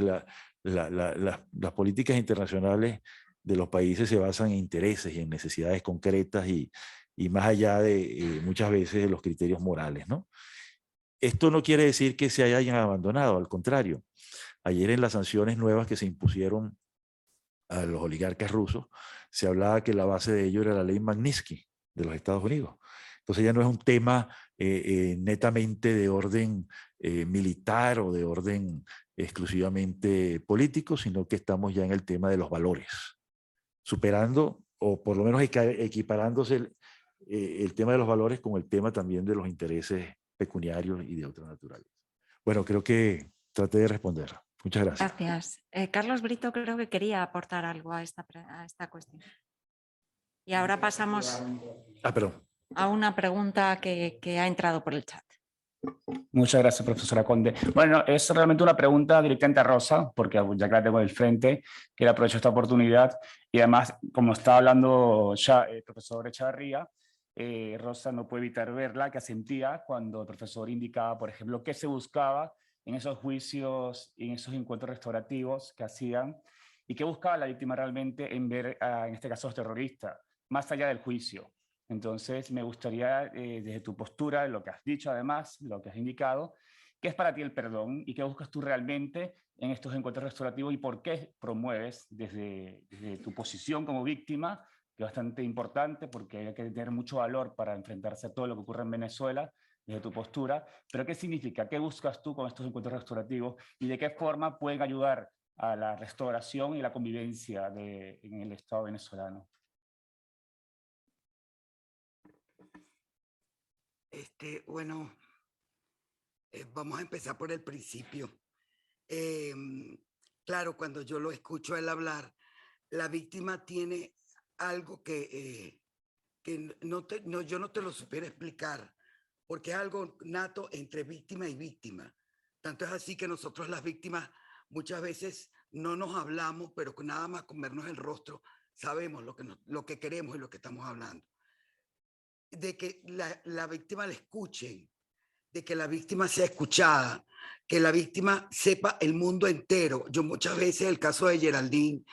las políticas internacionales de los países se basan en intereses y en necesidades concretas y más allá de muchas veces de los criterios morales, ¿no? Esto no quiere decir que se hayan abandonado, al contrario. Ayer en las sanciones nuevas que se impusieron a los oligarcas rusos, se hablaba que la base de ello era la ley Magnitsky de los Estados Unidos. Entonces ya no es un tema netamente de orden militar o de orden exclusivamente político, sino que estamos ya en el tema de los valores, superando o por lo menos equiparándose el tema de los valores con el tema también de los intereses pecuniarios y de otra naturaleza. Bueno, creo que traté de responder. Muchas gracias. Gracias. Carlos Brito creo que quería aportar algo a esta cuestión. Y ahora pasamos a una pregunta que ha entrado por el chat. Muchas gracias, profesora Conde. Bueno, es realmente una pregunta directamente a Rosa, porque ya que la tengo del frente, quiero aprovechar esta oportunidad. Y además, como está hablando ya el profesor Echavarría, Rosa no puede evitar verla, que asentía cuando el profesor indicaba, por ejemplo, qué se buscaba en esos juicios y en esos encuentros restaurativos que hacían y qué buscaba la víctima realmente en ver, en este caso, a los terroristas, más allá del juicio. Entonces, me gustaría, desde tu postura, lo que has dicho además, lo que has indicado, ¿qué es para ti el perdón y qué buscas tú realmente en estos encuentros restaurativos y por qué promueves desde tu posición como víctima, que es bastante importante porque hay que tener mucho valor para enfrentarse a todo lo que ocurre en Venezuela, desde tu postura, pero qué significa, qué buscas tú con estos encuentros restaurativos y de qué forma pueden ayudar a la restauración y la convivencia en el Estado venezolano? Bueno, vamos a empezar por el principio. Claro, cuando yo lo escucho a él hablar, la víctima tiene algo que yo no te lo supiera explicar, porque es algo nato entre víctima y víctima. Tanto es así que nosotros las víctimas muchas veces no nos hablamos, pero con nada más con vernos el rostro sabemos lo que queremos y lo que estamos hablando. De que la víctima la escuchen, de que la víctima sea escuchada, que la víctima sepa el mundo entero. Yo muchas veces el caso de Geraldine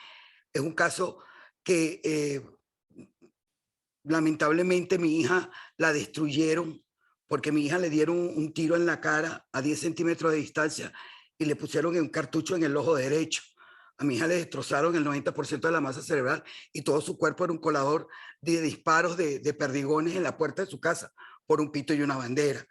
es un caso que lamentablemente mi hija la destruyeron porque mi hija le dieron un tiro en la cara a 10 centímetros de distancia y le pusieron un cartucho en el ojo derecho. A mi hija le destrozaron el 90% de la masa cerebral y todo su cuerpo era un colador de disparos de perdigones en la puerta de su casa por un pito y una bandera.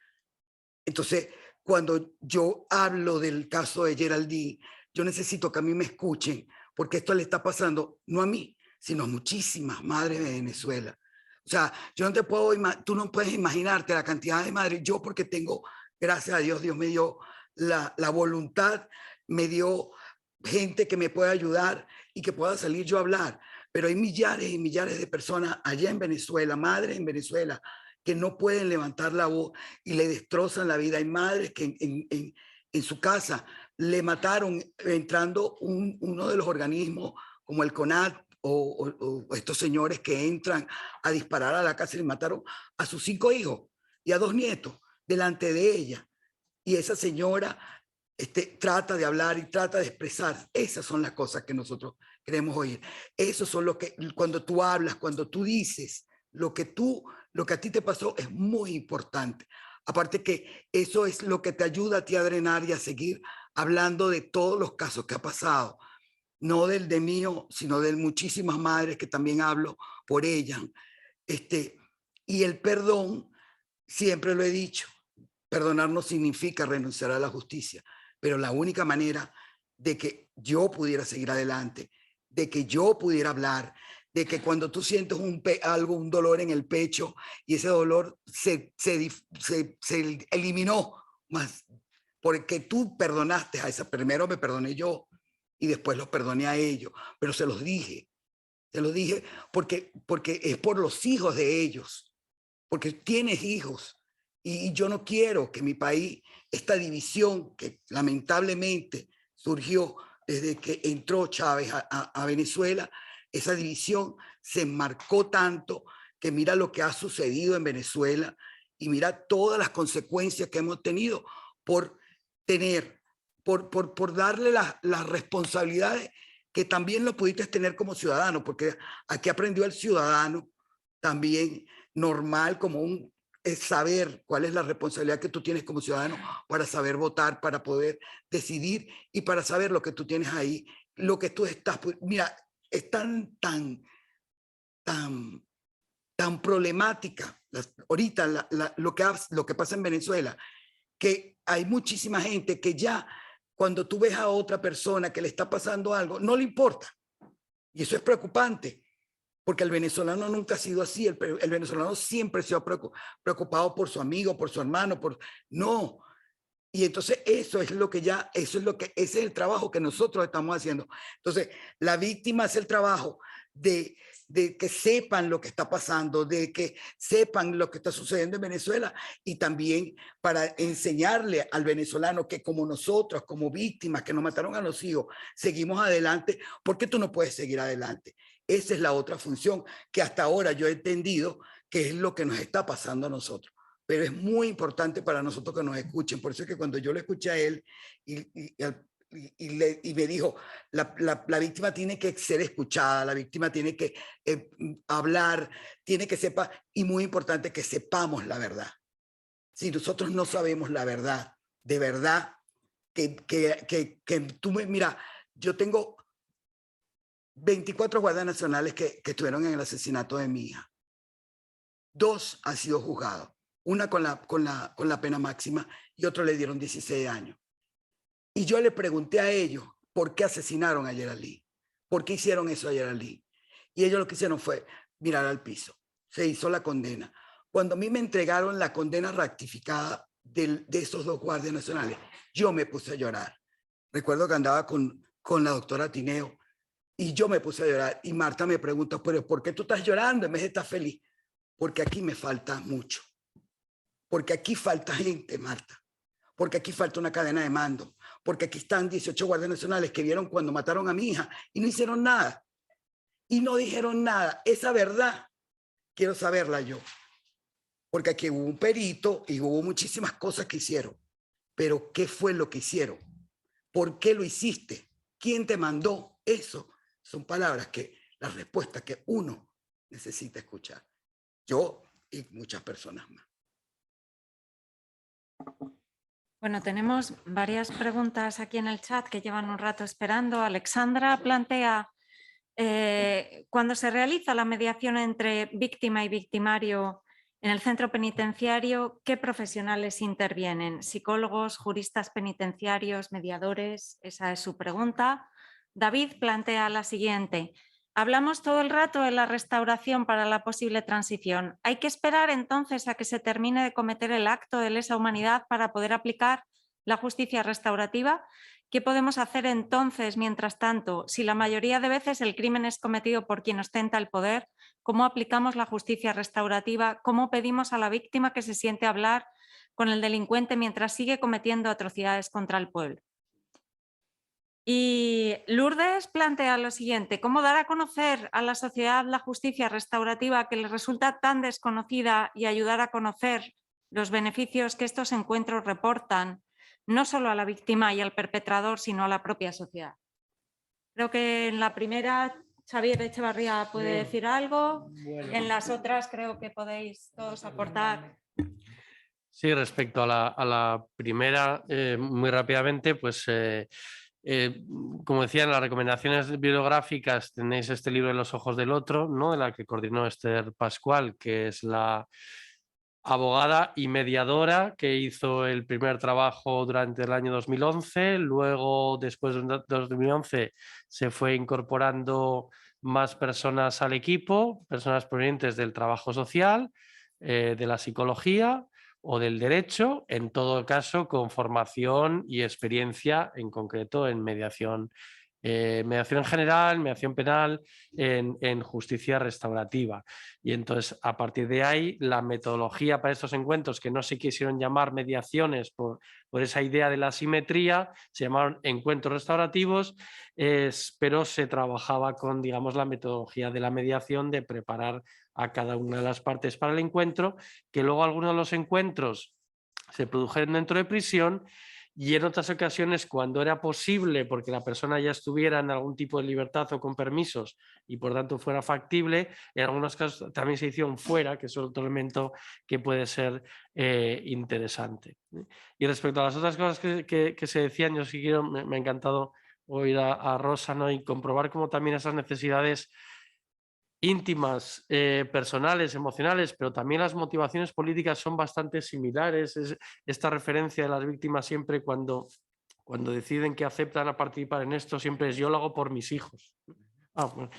Entonces, cuando yo hablo del caso de Geraldine, yo necesito que a mí me escuchen, porque esto le está pasando no a mí, sino a muchísimas madres de Venezuela. O sea, yo no te puedo, tú no puedes imaginarte la cantidad de madres. Yo porque tengo, gracias a Dios, Dios me dio la voluntad, me dio gente que me pueda ayudar y que pueda salir yo a hablar. Pero hay millares y millares de personas allá en Venezuela, madres en Venezuela, que no pueden levantar la voz y le destrozan la vida. Hay madres que en su casa le mataron entrando uno de los organismos como el CONAT o estos señores que entran a disparar a la casa y le mataron a sus 5 hijos y a 2 nietos delante de ella. Y esa señora trata de hablar y trata de expresar. Esas son las cosas que nosotros queremos oír. Eso son lo que, cuando tú hablas, cuando tú dices lo que a ti te pasó es muy importante. Aparte que eso es lo que te ayuda a ti a drenar y a seguir hablando de todos los casos que ha pasado. No del de mío, sino de muchísimas madres que también hablo por ellas. Y el perdón, siempre lo he dicho, perdonar no significa renunciar a la justicia, pero la única manera de que yo pudiera seguir adelante, de que yo pudiera hablar, de que cuando tú sientes un dolor en el pecho y ese dolor se eliminó, más porque tú perdonaste a esa, primero me perdoné yo y después los perdoné a ellos, pero se los dije porque es por los hijos de ellos, porque tienes hijos y yo no quiero que mi país, esta división que lamentablemente surgió desde que entró Chávez a Venezuela, esa división se enmarcó tanto que mira lo que ha sucedido en Venezuela y mira todas las consecuencias que hemos tenido por darle las responsabilidades que también lo pudiste tener como ciudadano, porque aquí aprendió el ciudadano también normal, como un saber cuál es la responsabilidad que tú tienes como ciudadano para saber votar, para poder decidir y para saber lo que tú tienes ahí, lo que tú estás... Mira, es tan problemática ahorita lo que pasa en Venezuela, que hay muchísima gente que ya cuando tú ves a otra persona que le está pasando algo, no le importa. Y eso es preocupante, porque el venezolano nunca ha sido así. El venezolano siempre se ha preocupado por su amigo, por su hermano, no. Y entonces ese es el trabajo que nosotros estamos haciendo. Entonces, la víctima hace el trabajo de que sepan lo que está pasando, de que sepan lo que está sucediendo en Venezuela, y también para enseñarle al venezolano que como nosotros, como víctimas que nos mataron a los hijos, seguimos adelante. ¿Por qué tú no puedes seguir adelante? Esa es la otra función que hasta ahora yo he entendido que es lo que nos está pasando a nosotros. Pero es muy importante para nosotros que nos escuchen. Por eso es que cuando yo le escuché a él y me dijo, la víctima tiene que ser escuchada, la víctima tiene que hablar, tiene que sepa, y muy importante que sepamos la verdad. Si nosotros no sabemos la verdad, de verdad, mira, yo tengo 24 guardias nacionales que estuvieron en el asesinato de mi hija. 2 han sido juzgados. Una con la pena máxima y otro le dieron 16 años. Y yo le pregunté a ellos por qué asesinaron a Yeralí, por qué hicieron eso a Yeralí. Y ellos lo que hicieron fue mirar al piso. Se hizo la condena. Cuando a mí me entregaron la condena rectificada de esos 2 guardias nacionales, yo me puse a llorar. Recuerdo que andaba con la doctora Tineo y yo me puse a llorar. Y Marta me preguntó, pero ¿por qué tú estás llorando en vez de estar feliz? Porque aquí me falta mucho. Porque aquí falta gente, Marta. Porque aquí falta una cadena de mando. Porque aquí están 18 guardias nacionales que vieron cuando mataron a mi hija y no hicieron nada. Y no dijeron nada. Esa verdad quiero saberla yo. Porque aquí hubo un perito y hubo muchísimas cosas que hicieron. Pero ¿qué fue lo que hicieron? ¿Por qué lo hiciste? ¿Quién te mandó? Eso son palabras las respuestas que uno necesita escuchar. Yo y muchas personas más. Bueno, tenemos varias preguntas aquí en el chat que llevan un rato esperando. Alexandra plantea, cuando se realiza la mediación entre víctima y victimario en el centro penitenciario, ¿qué profesionales intervienen? ¿Psicólogos, juristas penitenciarios, mediadores? Esa es su pregunta. David plantea la siguiente. Hablamos todo el rato de la restauración para la posible transición. ¿Hay que esperar entonces a que se termine de cometer el acto de lesa humanidad para poder aplicar la justicia restaurativa? ¿Qué podemos hacer entonces mientras tanto? Si la mayoría de veces el crimen es cometido por quien ostenta el poder, ¿cómo aplicamos la justicia restaurativa? ¿Cómo pedimos a la víctima que se siente a hablar con el delincuente mientras sigue cometiendo atrocidades contra el pueblo? Y Lourdes plantea lo siguiente: ¿cómo dar a conocer a la sociedad la justicia restaurativa que les resulta tan desconocida y ayudar a conocer los beneficios que estos encuentros reportan, no solo a la víctima y al perpetrador, sino a la propia sociedad? Creo que en la primera Xavier Echevarría puede decir algo, en las otras creo que podéis todos aportar. Sí, respecto a la primera, muy rápidamente, pues como decía, en las recomendaciones bibliográficas tenéis este libro de Los ojos del otro, ¿no? De la que coordinó Esther Pascual, que es la abogada y mediadora que hizo el primer trabajo durante el año 2011. Luego, después de 2011, se fue incorporando más personas al equipo, personas provenientes del trabajo social, de la psicología o del derecho, en todo caso con formación y experiencia en concreto en mediación en general, mediación penal, en justicia restaurativa. Y entonces, a partir de ahí, la metodología para estos encuentros, que no se quisieron llamar mediaciones por esa idea de la asimetría, se llamaron encuentros restaurativos, pero se trabajaba con, digamos, la metodología de la mediación, de preparar a cada una de las partes para el encuentro, que luego algunos de los encuentros se produjeron dentro de prisión y en otras ocasiones cuando era posible, porque la persona ya estuviera en algún tipo de libertad o con permisos y por tanto fuera factible, en algunos casos también se hicieron fuera, que es otro elemento que puede ser interesante. Y respecto a las otras cosas que se decían, yo sí quiero, me ha encantado oír a Rosa, ¿no? Y comprobar cómo también esas necesidades íntimas, personales, emocionales, pero también las motivaciones políticas son bastante similares. Es esta referencia de las víctimas siempre cuando deciden que aceptan a participar en esto, siempre es yo lo hago por mis hijos. Bueno,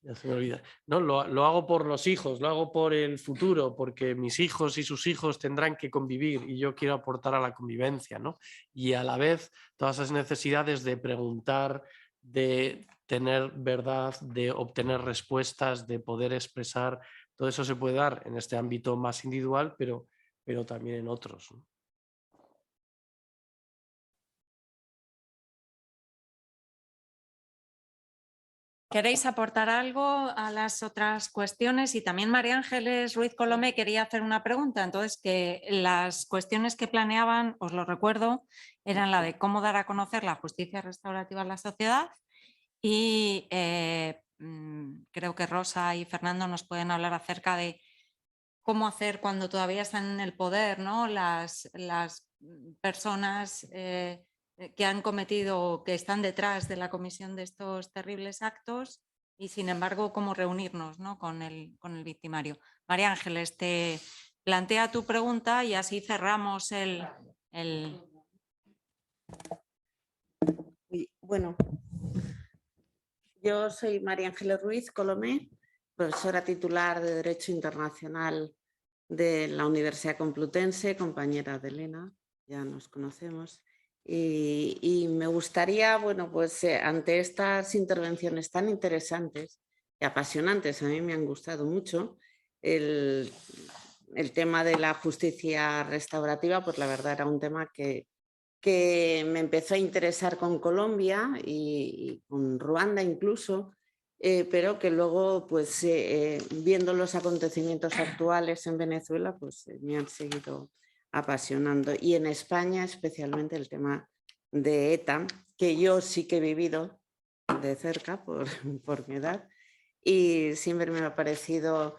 ya se me olvida. No, lo hago por los hijos, lo hago por el futuro, porque mis hijos y sus hijos tendrán que convivir y yo quiero aportar a la convivencia, ¿no? Y a la vez todas esas necesidades de preguntar, de tener verdad, de obtener respuestas, de poder expresar, todo eso se puede dar en este ámbito más individual, pero también en otros, ¿no? ¿Queréis aportar algo a las otras cuestiones? Y también María Ángeles Ruiz Colomé quería hacer una pregunta. Entonces, que las cuestiones que planeaban, os lo recuerdo, eran la de cómo dar a conocer la justicia restaurativa en la sociedad y creo que Rosa y Fernando nos pueden hablar acerca de cómo hacer cuando todavía están en el poder, ¿no? Las personas que han cometido, que están detrás de la comisión de estos terribles actos y sin embargo cómo reunirnos, ¿no? con el victimario. María Ángeles, te plantea tu pregunta y así cerramos el... Bueno, yo soy María Ángeles Ruiz Colomé, profesora titular de Derecho Internacional de la Universidad Complutense, compañera de Elena, ya nos conocemos. Y me gustaría, bueno, pues ante estas intervenciones tan interesantes y apasionantes, a mí me han gustado mucho, el tema de la justicia restaurativa, pues la verdad era un tema que me empezó a interesar con Colombia y con Ruanda incluso, pero que luego, pues viendo los acontecimientos actuales en Venezuela, pues me han seguido apasionando. Y en España especialmente el tema de ETA, que yo sí que he vivido de cerca por mi edad, y siempre me ha parecido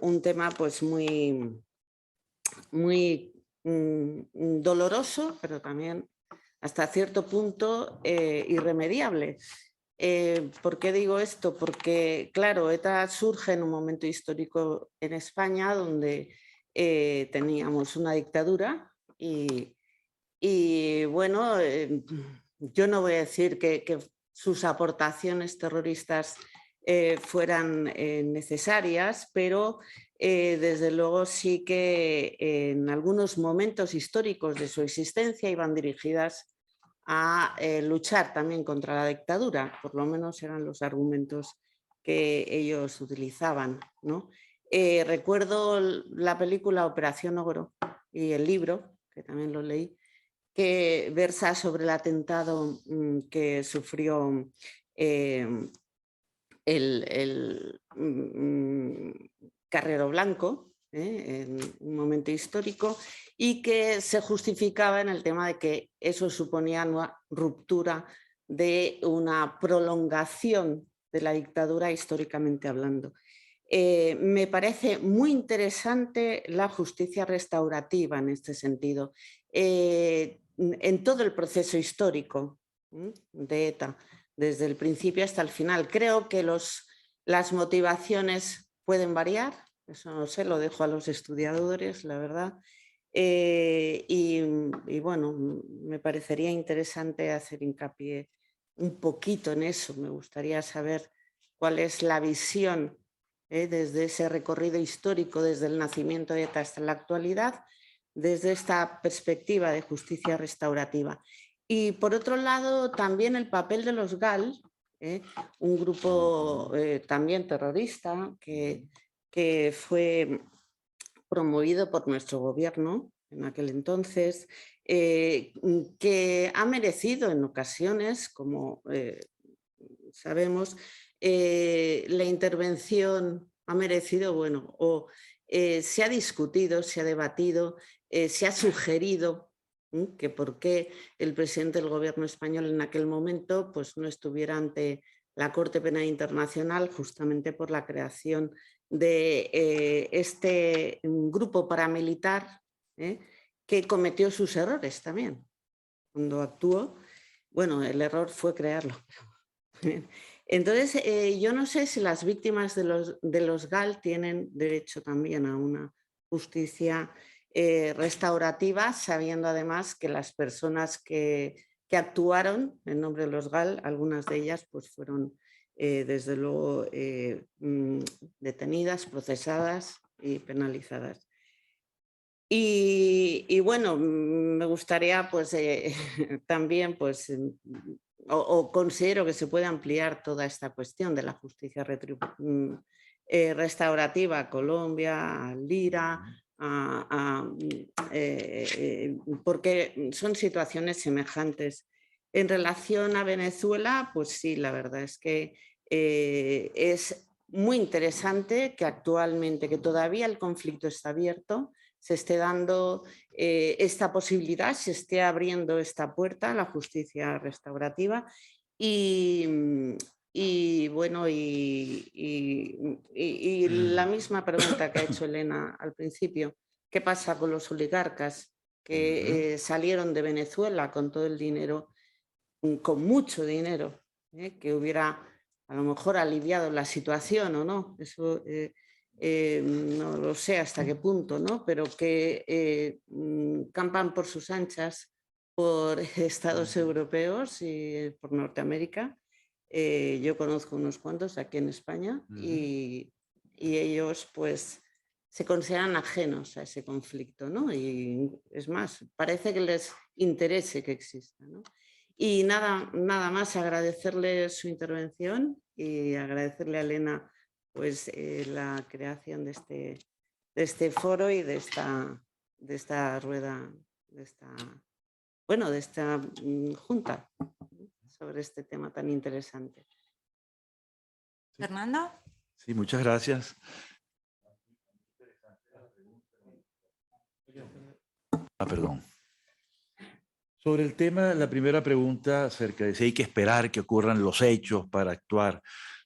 un tema pues muy doloroso, pero también hasta cierto punto irremediable. ¿Por qué digo esto? Porque, claro, ETA surge en un momento histórico en España donde teníamos una dictadura y bueno, yo no voy a decir que sus aportaciones terroristas fueran necesarias, pero desde luego sí que en algunos momentos históricos de su existencia iban dirigidas a luchar también contra la dictadura, por lo menos eran los argumentos que ellos utilizaban, ¿no? Recuerdo la película Operación Ogro y el libro, que también lo leí, que versa sobre el atentado que sufrió el Carrero Blanco, en un momento histórico, y que se justificaba en el tema de que eso suponía una ruptura de una prolongación de la dictadura históricamente hablando. Me parece muy interesante la justicia restaurativa en este sentido, en todo el proceso histórico de ETA, desde el principio hasta el final. Creo que las motivaciones pueden variar, eso no sé, lo dejo a los estudiadores, la verdad. Y bueno, me parecería interesante hacer hincapié un poquito en eso. Me gustaría saber cuál es la visión desde ese recorrido histórico, desde el nacimiento de ETA hasta la actualidad, desde esta perspectiva de justicia restaurativa. Y por otro lado, también el papel de los GAL, un grupo también terrorista que fue promovido por nuestro gobierno en aquel entonces, que ha merecido en ocasiones, como sabemos, la intervención ha merecido, bueno, o se ha discutido, se ha debatido, se ha sugerido que por qué el presidente del gobierno español en aquel momento pues, no estuviera ante la Corte Penal Internacional justamente por la creación de este grupo paramilitar que cometió sus errores también. Cuando actuó, bueno, el error fue crearlo. Entonces, yo no sé si las víctimas de los GAL tienen derecho también a una justicia restaurativa, sabiendo además que las personas que actuaron en nombre de los GAL, algunas de ellas pues fueron desde luego detenidas, procesadas y penalizadas. Y bueno, me gustaría pues también pues o considero que se puede ampliar toda esta cuestión de la justicia restaurativa a Colombia, a Lira, porque son situaciones semejantes. En relación a Venezuela, pues sí, la verdad es que es muy interesante que actualmente, que todavía el conflicto está abierto, se esté dando esta posibilidad, se esté abriendo esta puerta a la justicia restaurativa y bueno, y la misma pregunta que ha hecho Elena al principio, ¿qué pasa con los oligarcas que salieron de Venezuela con todo el dinero, con mucho dinero, que hubiera a lo mejor aliviado la situación o no? Eso no lo sé hasta qué punto, ¿no? Pero que campan por sus anchas por estados europeos y por Norteamérica. Yo conozco unos cuantos aquí en España y ellos pues se consideran ajenos a ese conflicto, ¿no? Y es más, parece que les interese que exista, ¿no? Y nada más, agradecerle su intervención y agradecerle a Elena pues la creación de este foro y de esta rueda, de esta junta sobre este tema tan interesante. Fernando. Sí, muchas gracias. Perdón. Sobre el tema, la primera pregunta acerca de si hay que esperar que ocurran los hechos para actuar.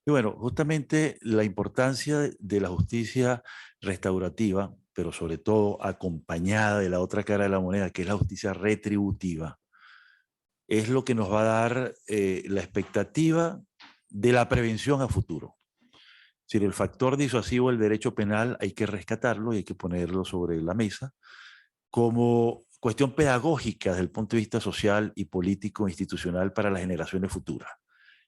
Y bueno, justamente la importancia de la justicia restaurativa, pero sobre todo acompañada de la otra cara de la moneda, que es la justicia retributiva, es lo que nos va a dar la expectativa de la prevención a futuro. Es decir, el factor disuasivo del derecho penal hay que rescatarlo y hay que ponerlo sobre la mesa como cuestión pedagógica desde el punto de vista social y político institucional para las generaciones futuras.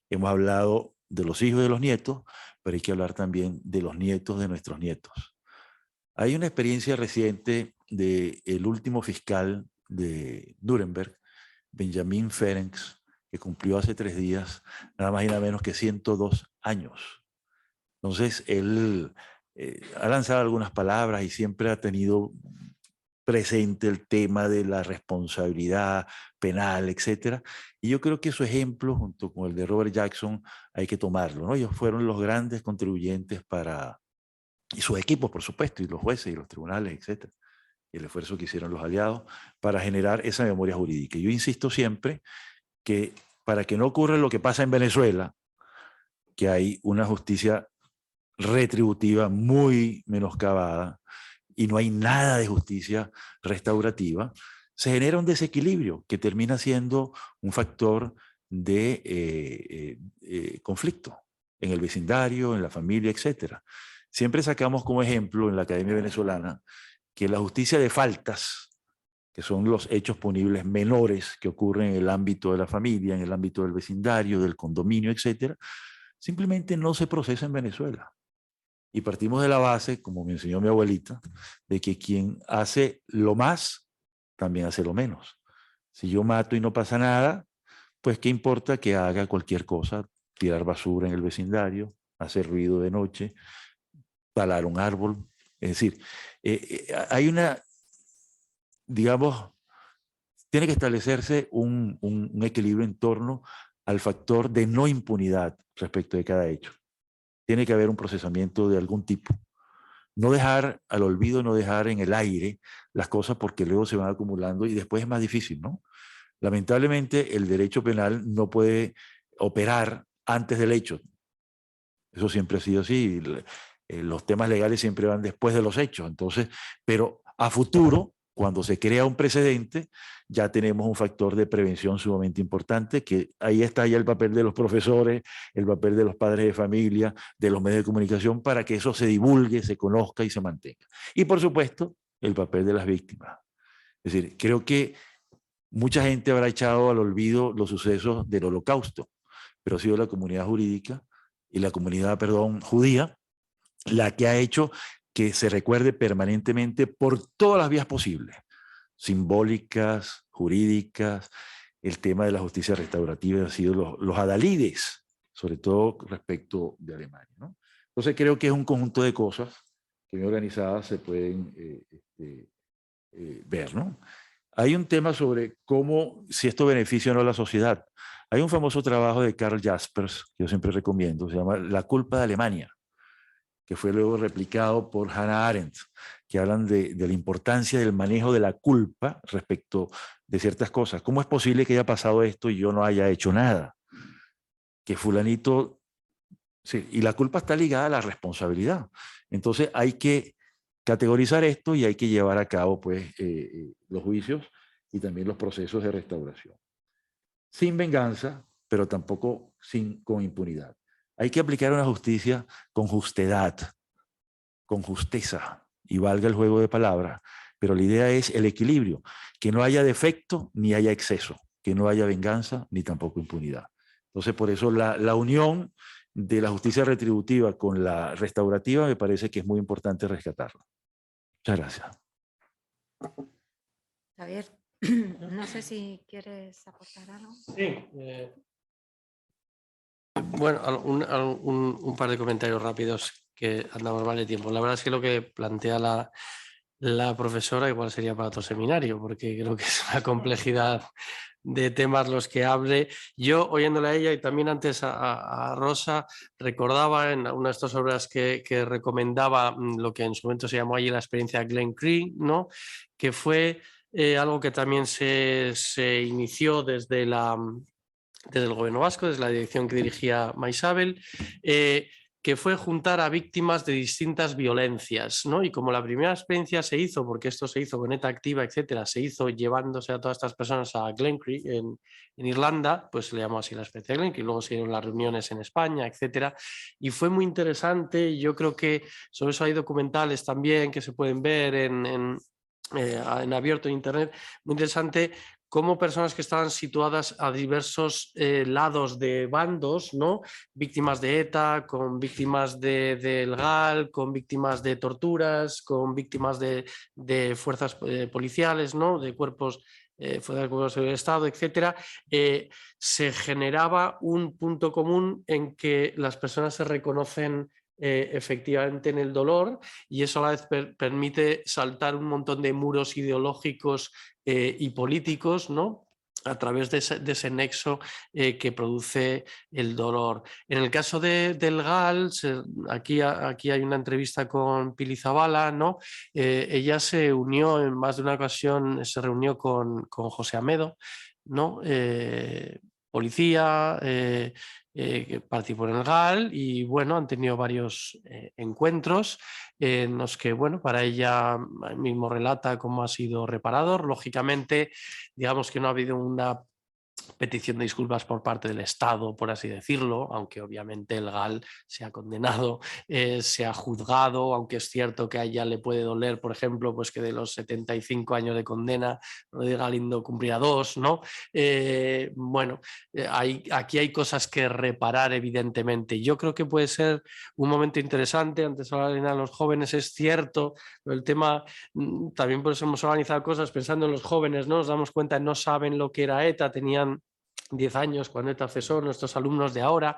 Hemos hablado de los hijos y de los nietos, pero hay que hablar también de los nietos de nuestros nietos. Hay una experiencia reciente del último fiscal de Nuremberg, Benjamin Ferenc, que cumplió hace 3 días nada más y nada menos que 102 años. Entonces, él ha lanzado algunas palabras y siempre ha tenido presente el tema de la responsabilidad penal, etc. Y yo creo que su ejemplo, junto con el de Robert Jackson, hay que tomarlo, ¿no? Ellos fueron los grandes contribuyentes y sus equipos, por supuesto, y los jueces y los tribunales, etc. Y el esfuerzo que hicieron los aliados para generar esa memoria jurídica. Yo insisto siempre que para que no ocurra lo que pasa en Venezuela, que hay una justicia retributiva muy menoscabada, y no hay nada de justicia restaurativa, se genera un desequilibrio que termina siendo un factor de conflicto en el vecindario, en la familia, etc. Siempre sacamos como ejemplo en la Academia Venezolana que la justicia de faltas, que son los hechos punibles menores que ocurren en el ámbito de la familia, en el ámbito del vecindario, del condominio, etc., simplemente no se procesa en Venezuela. Y partimos de la base, como me enseñó mi abuelita, de que quien hace lo más, también hace lo menos. Si yo mato y no pasa nada, pues qué importa que haga cualquier cosa, tirar basura en el vecindario, hacer ruido de noche, talar un árbol. Es decir, hay una, digamos, tiene que establecerse un equilibrio en torno al factor de no impunidad respecto de cada hecho. Tiene que haber un procesamiento de algún tipo. no dejar al olvido, no dejar en el aire las cosas porque luego se van acumulando y después es más difícil, ¿no? Lamentablemente el derecho penal no puede operar antes del hecho. Eso siempre ha sido así. Los temas legales siempre van después de los hechos. Entonces, pero a futuro, cuando se crea un precedente, ya tenemos un factor de prevención sumamente importante, que ahí está ya el papel de los profesores, el papel de los padres de familia, de los medios de comunicación, para que eso se divulgue, se conozca y se mantenga. Y por supuesto, el papel de las víctimas. Es decir, creo que mucha gente habrá echado al olvido los sucesos del Holocausto, pero ha sido la comunidad jurídica y la comunidad, perdón, judía, la que ha hecho que se recuerde permanentemente por todas las vías posibles, simbólicas, jurídicas. El tema de la justicia restaurativa ha sido los adalides, sobre todo respecto de Alemania, ¿no? Entonces creo que es un conjunto de cosas que bien organizadas se pueden ver, ¿no? Hay un tema sobre cómo, si esto beneficia o no a la sociedad. Hay un famoso trabajo de Karl Jaspers, que yo siempre recomiendo, se llama La culpa de Alemania, que fue luego replicado por Hannah Arendt, que hablan de la importancia del manejo de la culpa respecto de ciertas cosas. ¿Cómo es posible que haya pasado esto y yo no haya hecho nada? Que fulanito... Sí, y la culpa está ligada a la responsabilidad. Entonces hay que categorizar esto y hay que llevar a cabo pues, los juicios y también los procesos de restauración. Sin venganza, pero tampoco con impunidad. Hay que aplicar una justicia con justedad, con justeza, y valga el juego de palabras, pero la idea es el equilibrio, que no haya defecto ni haya exceso, que no haya venganza ni tampoco impunidad. Entonces, por eso la unión de la justicia retributiva con la restaurativa me parece que es muy importante rescatarla. Muchas gracias. Javier, no sé si quieres aportar algo. Sí. Bueno, un par de comentarios rápidos que andamos mal de tiempo. La verdad es que lo que plantea la profesora igual sería para otro seminario, porque creo que es una complejidad de temas los que hable. Yo, oyéndole a ella y también antes a Rosa, recordaba en una de estas obras que recomendaba lo que en su momento se llamó allí la experiencia Glen Cree, ¿no? Que fue algo que también se inició desde el gobierno vasco, desde la dirección que dirigía Maisabel, que fue juntar a víctimas de distintas violencias, ¿no? Y como la primera experiencia se hizo, porque esto se hizo con ETA activa, etcétera, se hizo llevándose a todas estas personas a Glen Cree en Irlanda, pues se le llamó así la experiencia Glen Cree, luego se dieron las reuniones en España, etcétera, y fue muy interesante. Yo creo que sobre eso hay documentales también que se pueden ver en abierto en internet, muy interesante cómo personas que estaban situadas a diversos lados de bandos, ¿no? Víctimas de ETA, con víctimas del GAL, con víctimas de torturas, con víctimas de fuerzas policiales, ¿no? De cuerpos fuerzas del Estado, etcétera, se generaba un punto común en que las personas se reconocen efectivamente en el dolor, y eso a la vez permite saltar un montón de muros ideológicos y políticos, ¿no? A través de ese nexo que produce el dolor. En el caso del GAL, aquí hay una entrevista con Pili Zabala, ¿no? Ella se unió en más de una ocasión, se reunió con José Amedo, ¿no? Policía, que participó en el GAL, y bueno, han tenido varios encuentros en los que, bueno, para ella mismo relata cómo ha sido reparador. Lógicamente, digamos que no ha habido una petición de disculpas por parte del Estado, por así decirlo, aunque obviamente el GAL se ha condenado, se ha juzgado, aunque es cierto que a ella le puede doler, por ejemplo, pues que de los 75 años de condena, Rodríguez Galindo cumplía 2, ¿no? Bueno, aquí hay cosas que reparar, evidentemente. Yo creo que puede ser un momento interesante. Antes hablaban de los jóvenes, es cierto, el tema, también por eso hemos organizado cosas pensando en los jóvenes, ¿no? Nos damos cuenta, no saben lo que era ETA, tenían 10 años cuando ETA cesó, nuestros alumnos de ahora,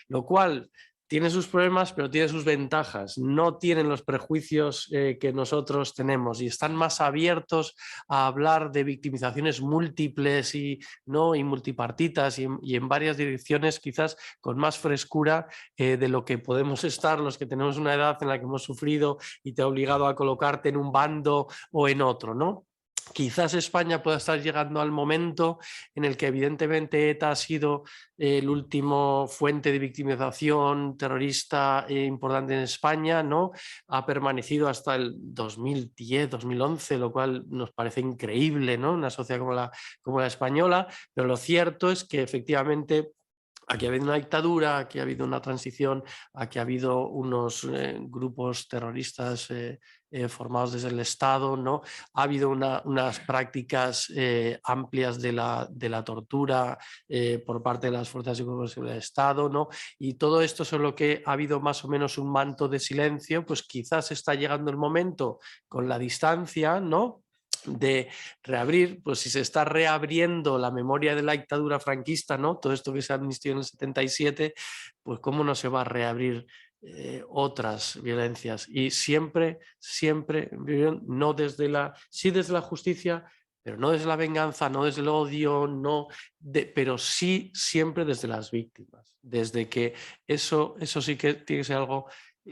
lo cual tiene sus problemas, pero tiene sus ventajas. No tienen los prejuicios que nosotros tenemos y están más abiertos a hablar de victimizaciones múltiples y multipartitas y en varias direcciones, quizás con más frescura de lo que podemos estar los que tenemos una edad en la que hemos sufrido y te ha obligado a colocarte en un bando o en otro, ¿no? Quizás España pueda estar llegando al momento en el que evidentemente ETA ha sido el último fuente de victimización terrorista importante en España, ¿no? Ha permanecido hasta el 2010, 2011, lo cual nos parece increíble, ¿no? Una sociedad como la española, pero lo cierto es que efectivamente aquí ha habido una dictadura, aquí ha habido una transición, aquí ha habido unos grupos terroristas formados desde el Estado, ¿no? Ha habido unas prácticas amplias de la tortura por parte de las fuerzas y cuerpos de seguridad del Estado, ¿no? Y todo esto es lo que ha habido más o menos un manto de silencio, pues quizás está llegando el momento con la distancia, ¿no?, de reabrir, pues si se está reabriendo la memoria de la dictadura franquista, ¿no?, todo esto que se amnistió en el 77, pues cómo no se va a reabrir otras violencias. Y siempre, no desde sí desde la justicia, pero no desde la venganza, no desde el odio, pero sí siempre desde las víctimas, desde que eso sí que tiene que ser algo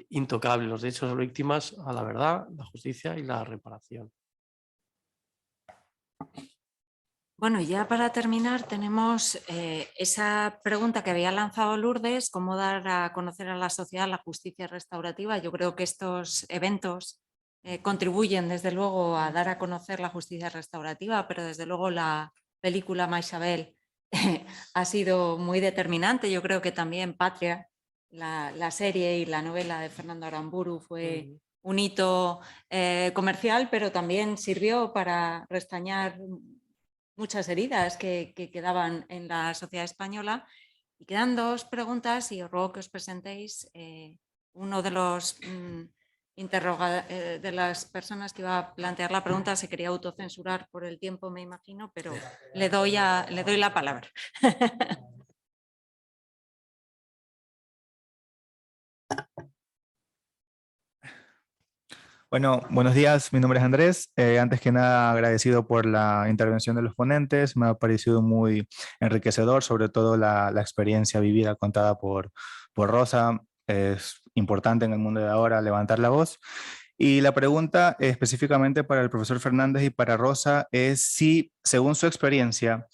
intocable, los derechos de las víctimas a la verdad, la justicia y la reparación. Bueno, ya para terminar tenemos esa pregunta que había lanzado Lourdes, cómo dar a conocer a la sociedad la justicia restaurativa. Yo creo que estos eventos contribuyen desde luego a dar a conocer la justicia restaurativa, pero desde luego la película Maixabel ha sido muy determinante. Yo creo que también Patria, la serie y la novela de Fernando Aramburu fue un hito comercial, pero también sirvió para restañar muchas heridas que quedaban en la sociedad española. Y quedan dos preguntas y os ruego que os presentéis. Uno de los de las personas que iba a plantear la pregunta se quería autocensurar por el tiempo, me imagino, pero le doy la palabra. Bueno, buenos días, mi nombre es Andrés. Antes que nada, agradecido por la intervención de los ponentes. Me ha parecido muy enriquecedor, sobre todo la experiencia vivida contada por Rosa. Es importante en el mundo de ahora levantar la voz. Y la pregunta específicamente para el profesor Fernández y para Rosa es si, según su experiencia,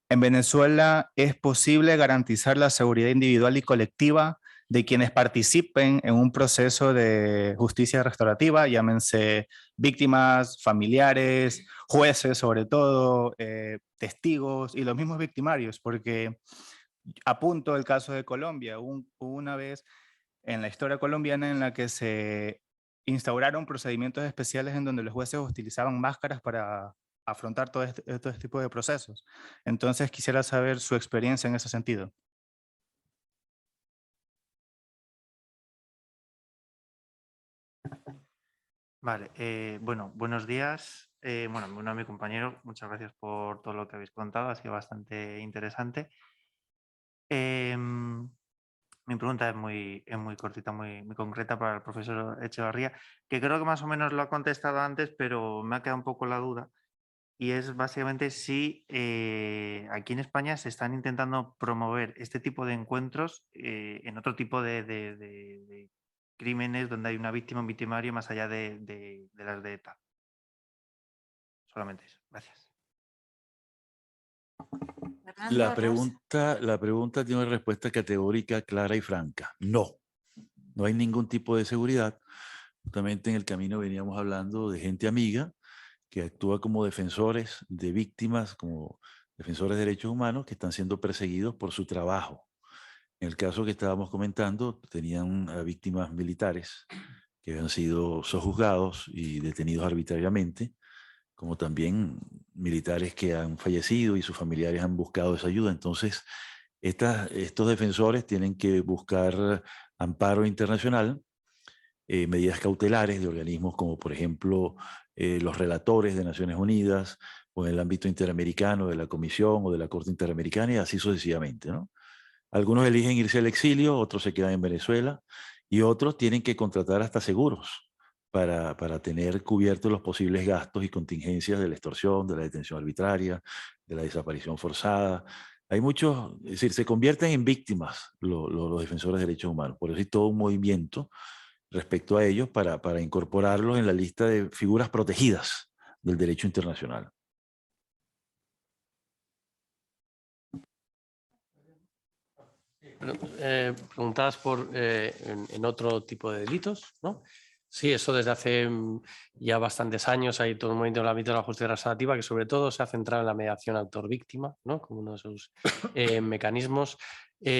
en Venezuela es posible garantizar la seguridad individual y colectiva de quienes participen en un proceso de justicia restaurativa, llámense víctimas, familiares, jueces sobre todo, testigos y los mismos victimarios, porque apunto el caso de Colombia. Hubo una vez en la historia colombiana en la que se instauraron procedimientos especiales en donde los jueces utilizaban máscaras para afrontar todo este tipo de procesos. Entonces quisiera saber su experiencia en ese sentido. Vale, bueno, buenos días. Bueno, a mi compañero, muchas gracias por todo lo que habéis contado, ha sido bastante interesante. Mi pregunta es muy cortita, muy concreta para el profesor Echevarría, que creo que más o menos lo ha contestado antes, pero me ha quedado un poco la duda. Y es básicamente si aquí en España se están intentando promover este tipo de encuentros en otro tipo de crímenes donde hay una víctima, un victimario, más allá de las de ETA. Solamente eso. Gracias. La pregunta tiene una respuesta categórica, clara y franca. No hay ningún tipo de seguridad. Justamente en el camino veníamos hablando de gente amiga que actúa como defensores de víctimas, como defensores de derechos humanos que están siendo perseguidos por su trabajo. En el caso que estábamos comentando, tenían a víctimas militares que habían sido sojuzgados y detenidos arbitrariamente, como también militares que han fallecido y sus familiares han buscado esa ayuda. Entonces, estos defensores tienen que buscar amparo internacional, medidas cautelares de organismos como, por ejemplo, los relatores de Naciones Unidas, o en el ámbito interamericano de la Comisión o de la Corte Interamericana, y así sucesivamente, ¿no? Algunos eligen irse al exilio, otros se quedan en Venezuela y otros tienen que contratar hasta seguros para tener cubiertos los posibles gastos y contingencias de la extorsión, de la detención arbitraria, de la desaparición forzada. Hay muchos, es decir, se convierten en víctimas los defensores de derechos humanos. Por eso hay todo un movimiento respecto a ellos para incorporarlos en la lista de figuras protegidas del derecho internacional. Preguntabas en otro tipo de delitos, ¿no? Sí, eso desde hace ya bastantes años hay todo un movimiento en el ámbito de la justicia restaurativa que sobre todo se ha centrado en la mediación autor-víctima, ¿no? Como uno de sus mecanismos,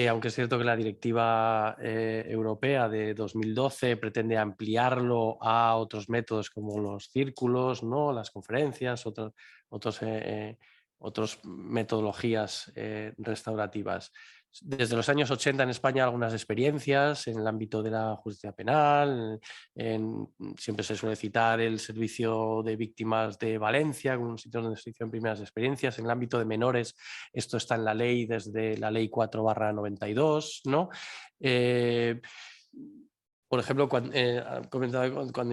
aunque es cierto que la directiva europea de 2012 pretende ampliarlo a otros métodos como los círculos, ¿no? Las conferencias, otras metodologías restaurativas. Desde los años 80 en España algunas experiencias en el ámbito de la justicia penal, siempre se suele citar el servicio de víctimas de Valencia, un sitio donde se hicieron primeras experiencias. En el ámbito de menores esto está en la ley desde la ley 4/92, ¿no? Por ejemplo, cuando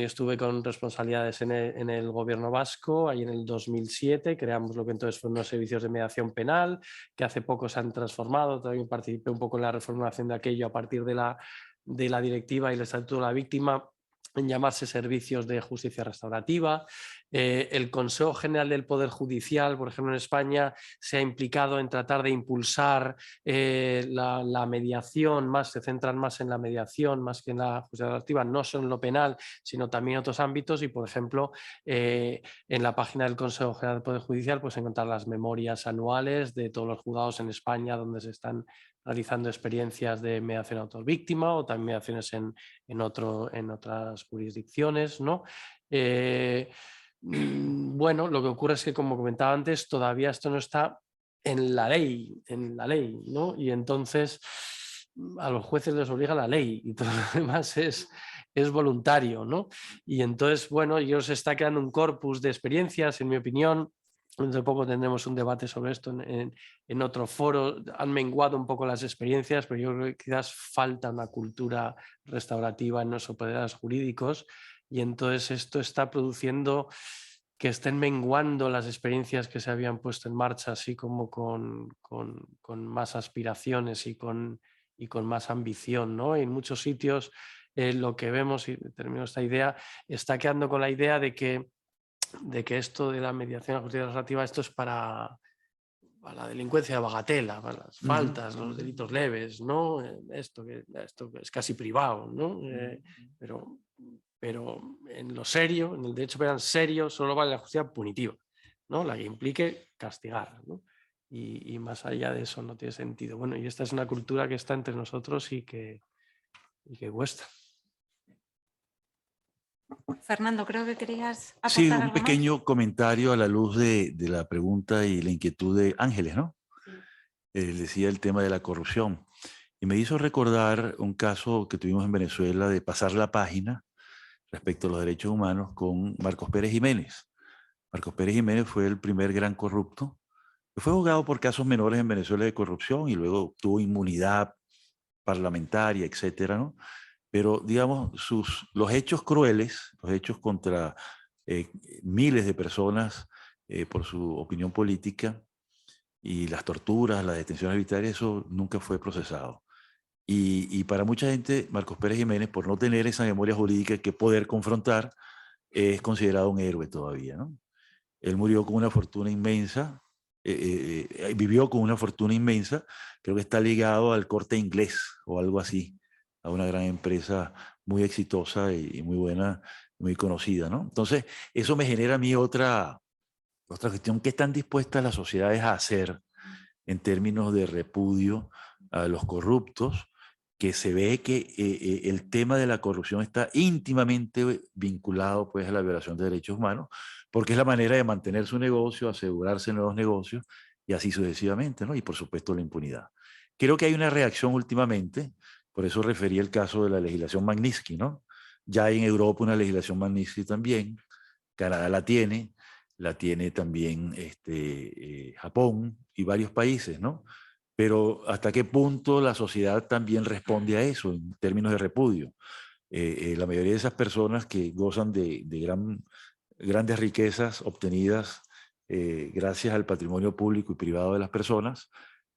yo estuve con responsabilidades en el gobierno vasco, ahí en el 2007, creamos lo que entonces fueron los servicios de mediación penal, que hace poco se han transformado. También participé un poco en la reformulación de aquello a partir de la directiva y el Estatuto de la Víctima, en llamarse servicios de justicia restaurativa. El Consejo General del Poder Judicial, por ejemplo, en España, se ha implicado en tratar de impulsar la mediación, se centran más en la mediación, más que en la justicia restaurativa, no solo en lo penal, sino también en otros ámbitos. Y, por ejemplo, en la página del Consejo General del Poder Judicial puedes encontrar las memorias anuales de todos los juzgados en España donde se están realizando experiencias de mediación autor-víctima o también mediaciones en otras jurisdicciones, ¿no? Bueno, lo que ocurre es que, como comentaba antes, todavía esto no está en la ley, ¿no? Y entonces a los jueces les obliga la ley y todo lo demás es voluntario, ¿no? Y entonces, bueno, ellos se está creando un corpus de experiencias, en mi opinión. Dentro de poco tendremos un debate sobre esto en otro foro. Han menguado un poco las experiencias, pero yo creo que quizás falta una cultura restaurativa en los operadores jurídicos y entonces esto está produciendo que estén menguando las experiencias que se habían puesto en marcha, así como con más aspiraciones y con más ambición, ¿no? En muchos sitios lo que vemos, y termino esta idea, está quedando con la idea de que esto de la mediación a la justicia restaurativa, esto es para la delincuencia de bagatela, para las faltas, los delitos leves, ¿no? Esto es casi privado, ¿no? Pero en lo serio, en el derecho penal serio, solo vale la justicia punitiva, ¿no? La que implique castigar, ¿no? Y más allá de eso no tiene sentido. Bueno, y esta es una cultura que está entre nosotros y que cuesta. Fernando, creo que querías aportar Sí, un algo más. pequeño comentario a la luz de la pregunta y la inquietud de Ángeles, ¿no? Decía el tema de la corrupción. Y me hizo recordar un caso que tuvimos en Venezuela de pasar la página respecto a los derechos humanos con Marcos Pérez Jiménez. Marcos Pérez Jiménez fue el primer gran corrupto. Fue juzgado por casos menores en Venezuela de corrupción y luego obtuvo inmunidad parlamentaria, etcétera, ¿no? Pero, digamos, los hechos crueles, los hechos contra miles de personas por su opinión política y las torturas, las detenciones arbitrarias, eso nunca fue procesado. Y para mucha gente, Marcos Pérez Jiménez, por no tener esa memoria jurídica que poder confrontar, es considerado un héroe todavía, ¿no? Él murió con una fortuna inmensa, vivió con una fortuna inmensa, creo que está ligado al Corte Inglés o algo así, a una gran empresa muy exitosa y muy buena, muy conocida, ¿no? Entonces, eso me genera a mí otra cuestión. ¿Qué están dispuestas las sociedades a hacer en términos de repudio a los corruptos? Que se ve que el tema de la corrupción está íntimamente vinculado pues, a la violación de derechos humanos, porque es la manera de mantener su negocio, asegurarse nuevos negocios y así sucesivamente, ¿no? Y por supuesto la impunidad. Creo que hay una reacción últimamente, por eso referí el caso de la legislación Magnitsky, ¿no? Ya hay en Europa una legislación Magnitsky también, Canadá la tiene también Japón y varios países, ¿no? pero ¿hasta qué punto la sociedad también responde a eso en términos de repudio? La mayoría de esas personas que gozan de grandes riquezas obtenidas gracias al patrimonio público y privado de las personas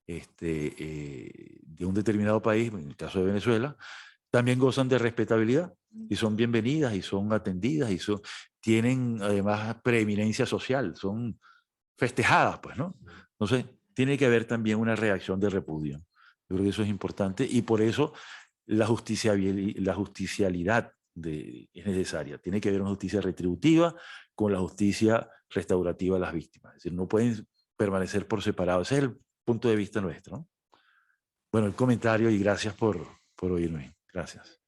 de un determinado país, en el caso de Venezuela, también gozan de respetabilidad y son bienvenidas y son atendidas y tienen además preeminencia social, son festejadas, pues, ¿no? Entonces, tiene que haber también una reacción de repudio. Yo creo que eso es importante y por eso la justicialidad es necesaria. Tiene que haber una justicia retributiva con la justicia restaurativa de las víctimas. Es decir, no pueden permanecer por separado. Ese es el punto de vista nuestro, ¿no? Bueno, el comentario y gracias por oírme. Gracias.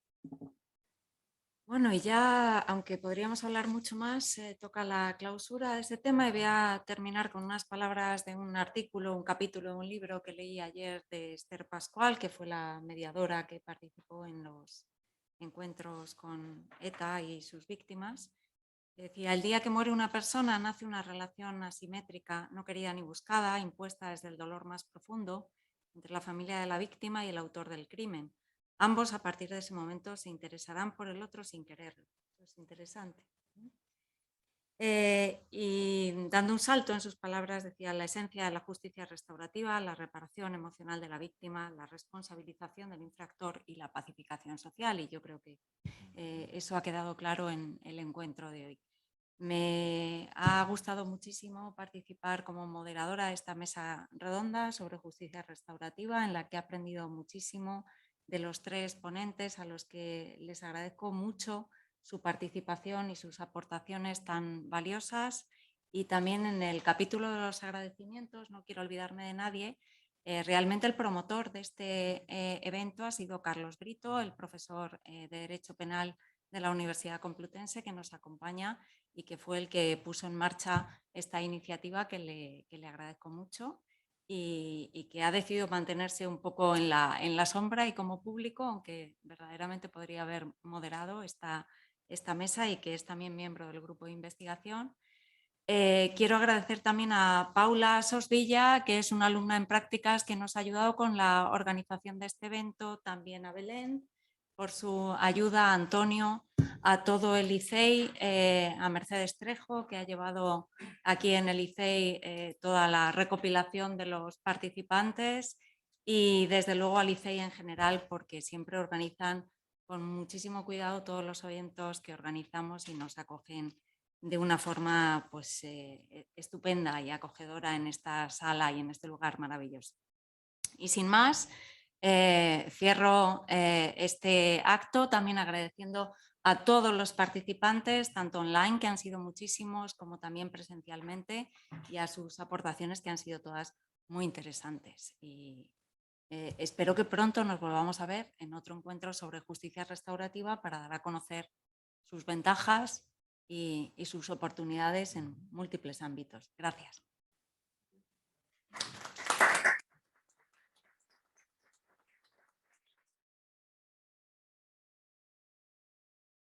Bueno, y ya, aunque podríamos hablar mucho más, toca la clausura de este tema y voy a terminar con unas palabras de un artículo, un capítulo de un libro que leí ayer de Esther Pascual, que fue la mediadora que participó en los encuentros con ETA y sus víctimas. Decía, el día que muere una persona nace una relación asimétrica, no querida ni buscada, impuesta desde el dolor más profundo, entre la familia de la víctima y el autor del crimen. Ambos a partir de ese momento se interesarán por el otro sin quererlo. Eso es interesante. Y dando un salto en sus palabras decía la esencia de la justicia restaurativa, la reparación emocional de la víctima, la responsabilización del infractor y la pacificación social. Y yo creo que eso ha quedado claro en el encuentro de hoy. Me ha gustado muchísimo participar como moderadora de esta mesa redonda sobre justicia restaurativa, en la que he aprendido muchísimo de los tres ponentes, a los que les agradezco mucho su participación y sus aportaciones tan valiosas. Y también en el capítulo de los agradecimientos, no quiero olvidarme de nadie, realmente el promotor de este evento ha sido Carlos Brito, el profesor de Derecho Penal de la Universidad Complutense, que nos acompaña y que fue el que puso en marcha esta iniciativa que le agradezco mucho y que ha decidido mantenerse un poco en la sombra y como público, aunque verdaderamente podría haber moderado esta mesa y que es también miembro del grupo de investigación. Quiero agradecer también a Paula Sosvilla, que es una alumna en prácticas que nos ha ayudado con la organización de este evento, también a Belén, por su ayuda, a Antonio, a todo el ICEI, a Mercedes Trejo, que ha llevado aquí en el ICEI toda la recopilación de los participantes y desde luego al ICEI en general, porque siempre organizan con muchísimo cuidado todos los eventos que organizamos y nos acogen de una forma pues, estupenda y acogedora en esta sala y en este lugar maravilloso. Y sin más, cierro este acto también agradeciendo a todos los participantes, tanto online, que han sido muchísimos, como también presencialmente, y a sus aportaciones, que han sido todas muy interesantes. Y espero que pronto nos volvamos a ver en otro encuentro sobre justicia restaurativa para dar a conocer sus ventajas y sus oportunidades en múltiples ámbitos. Gracias.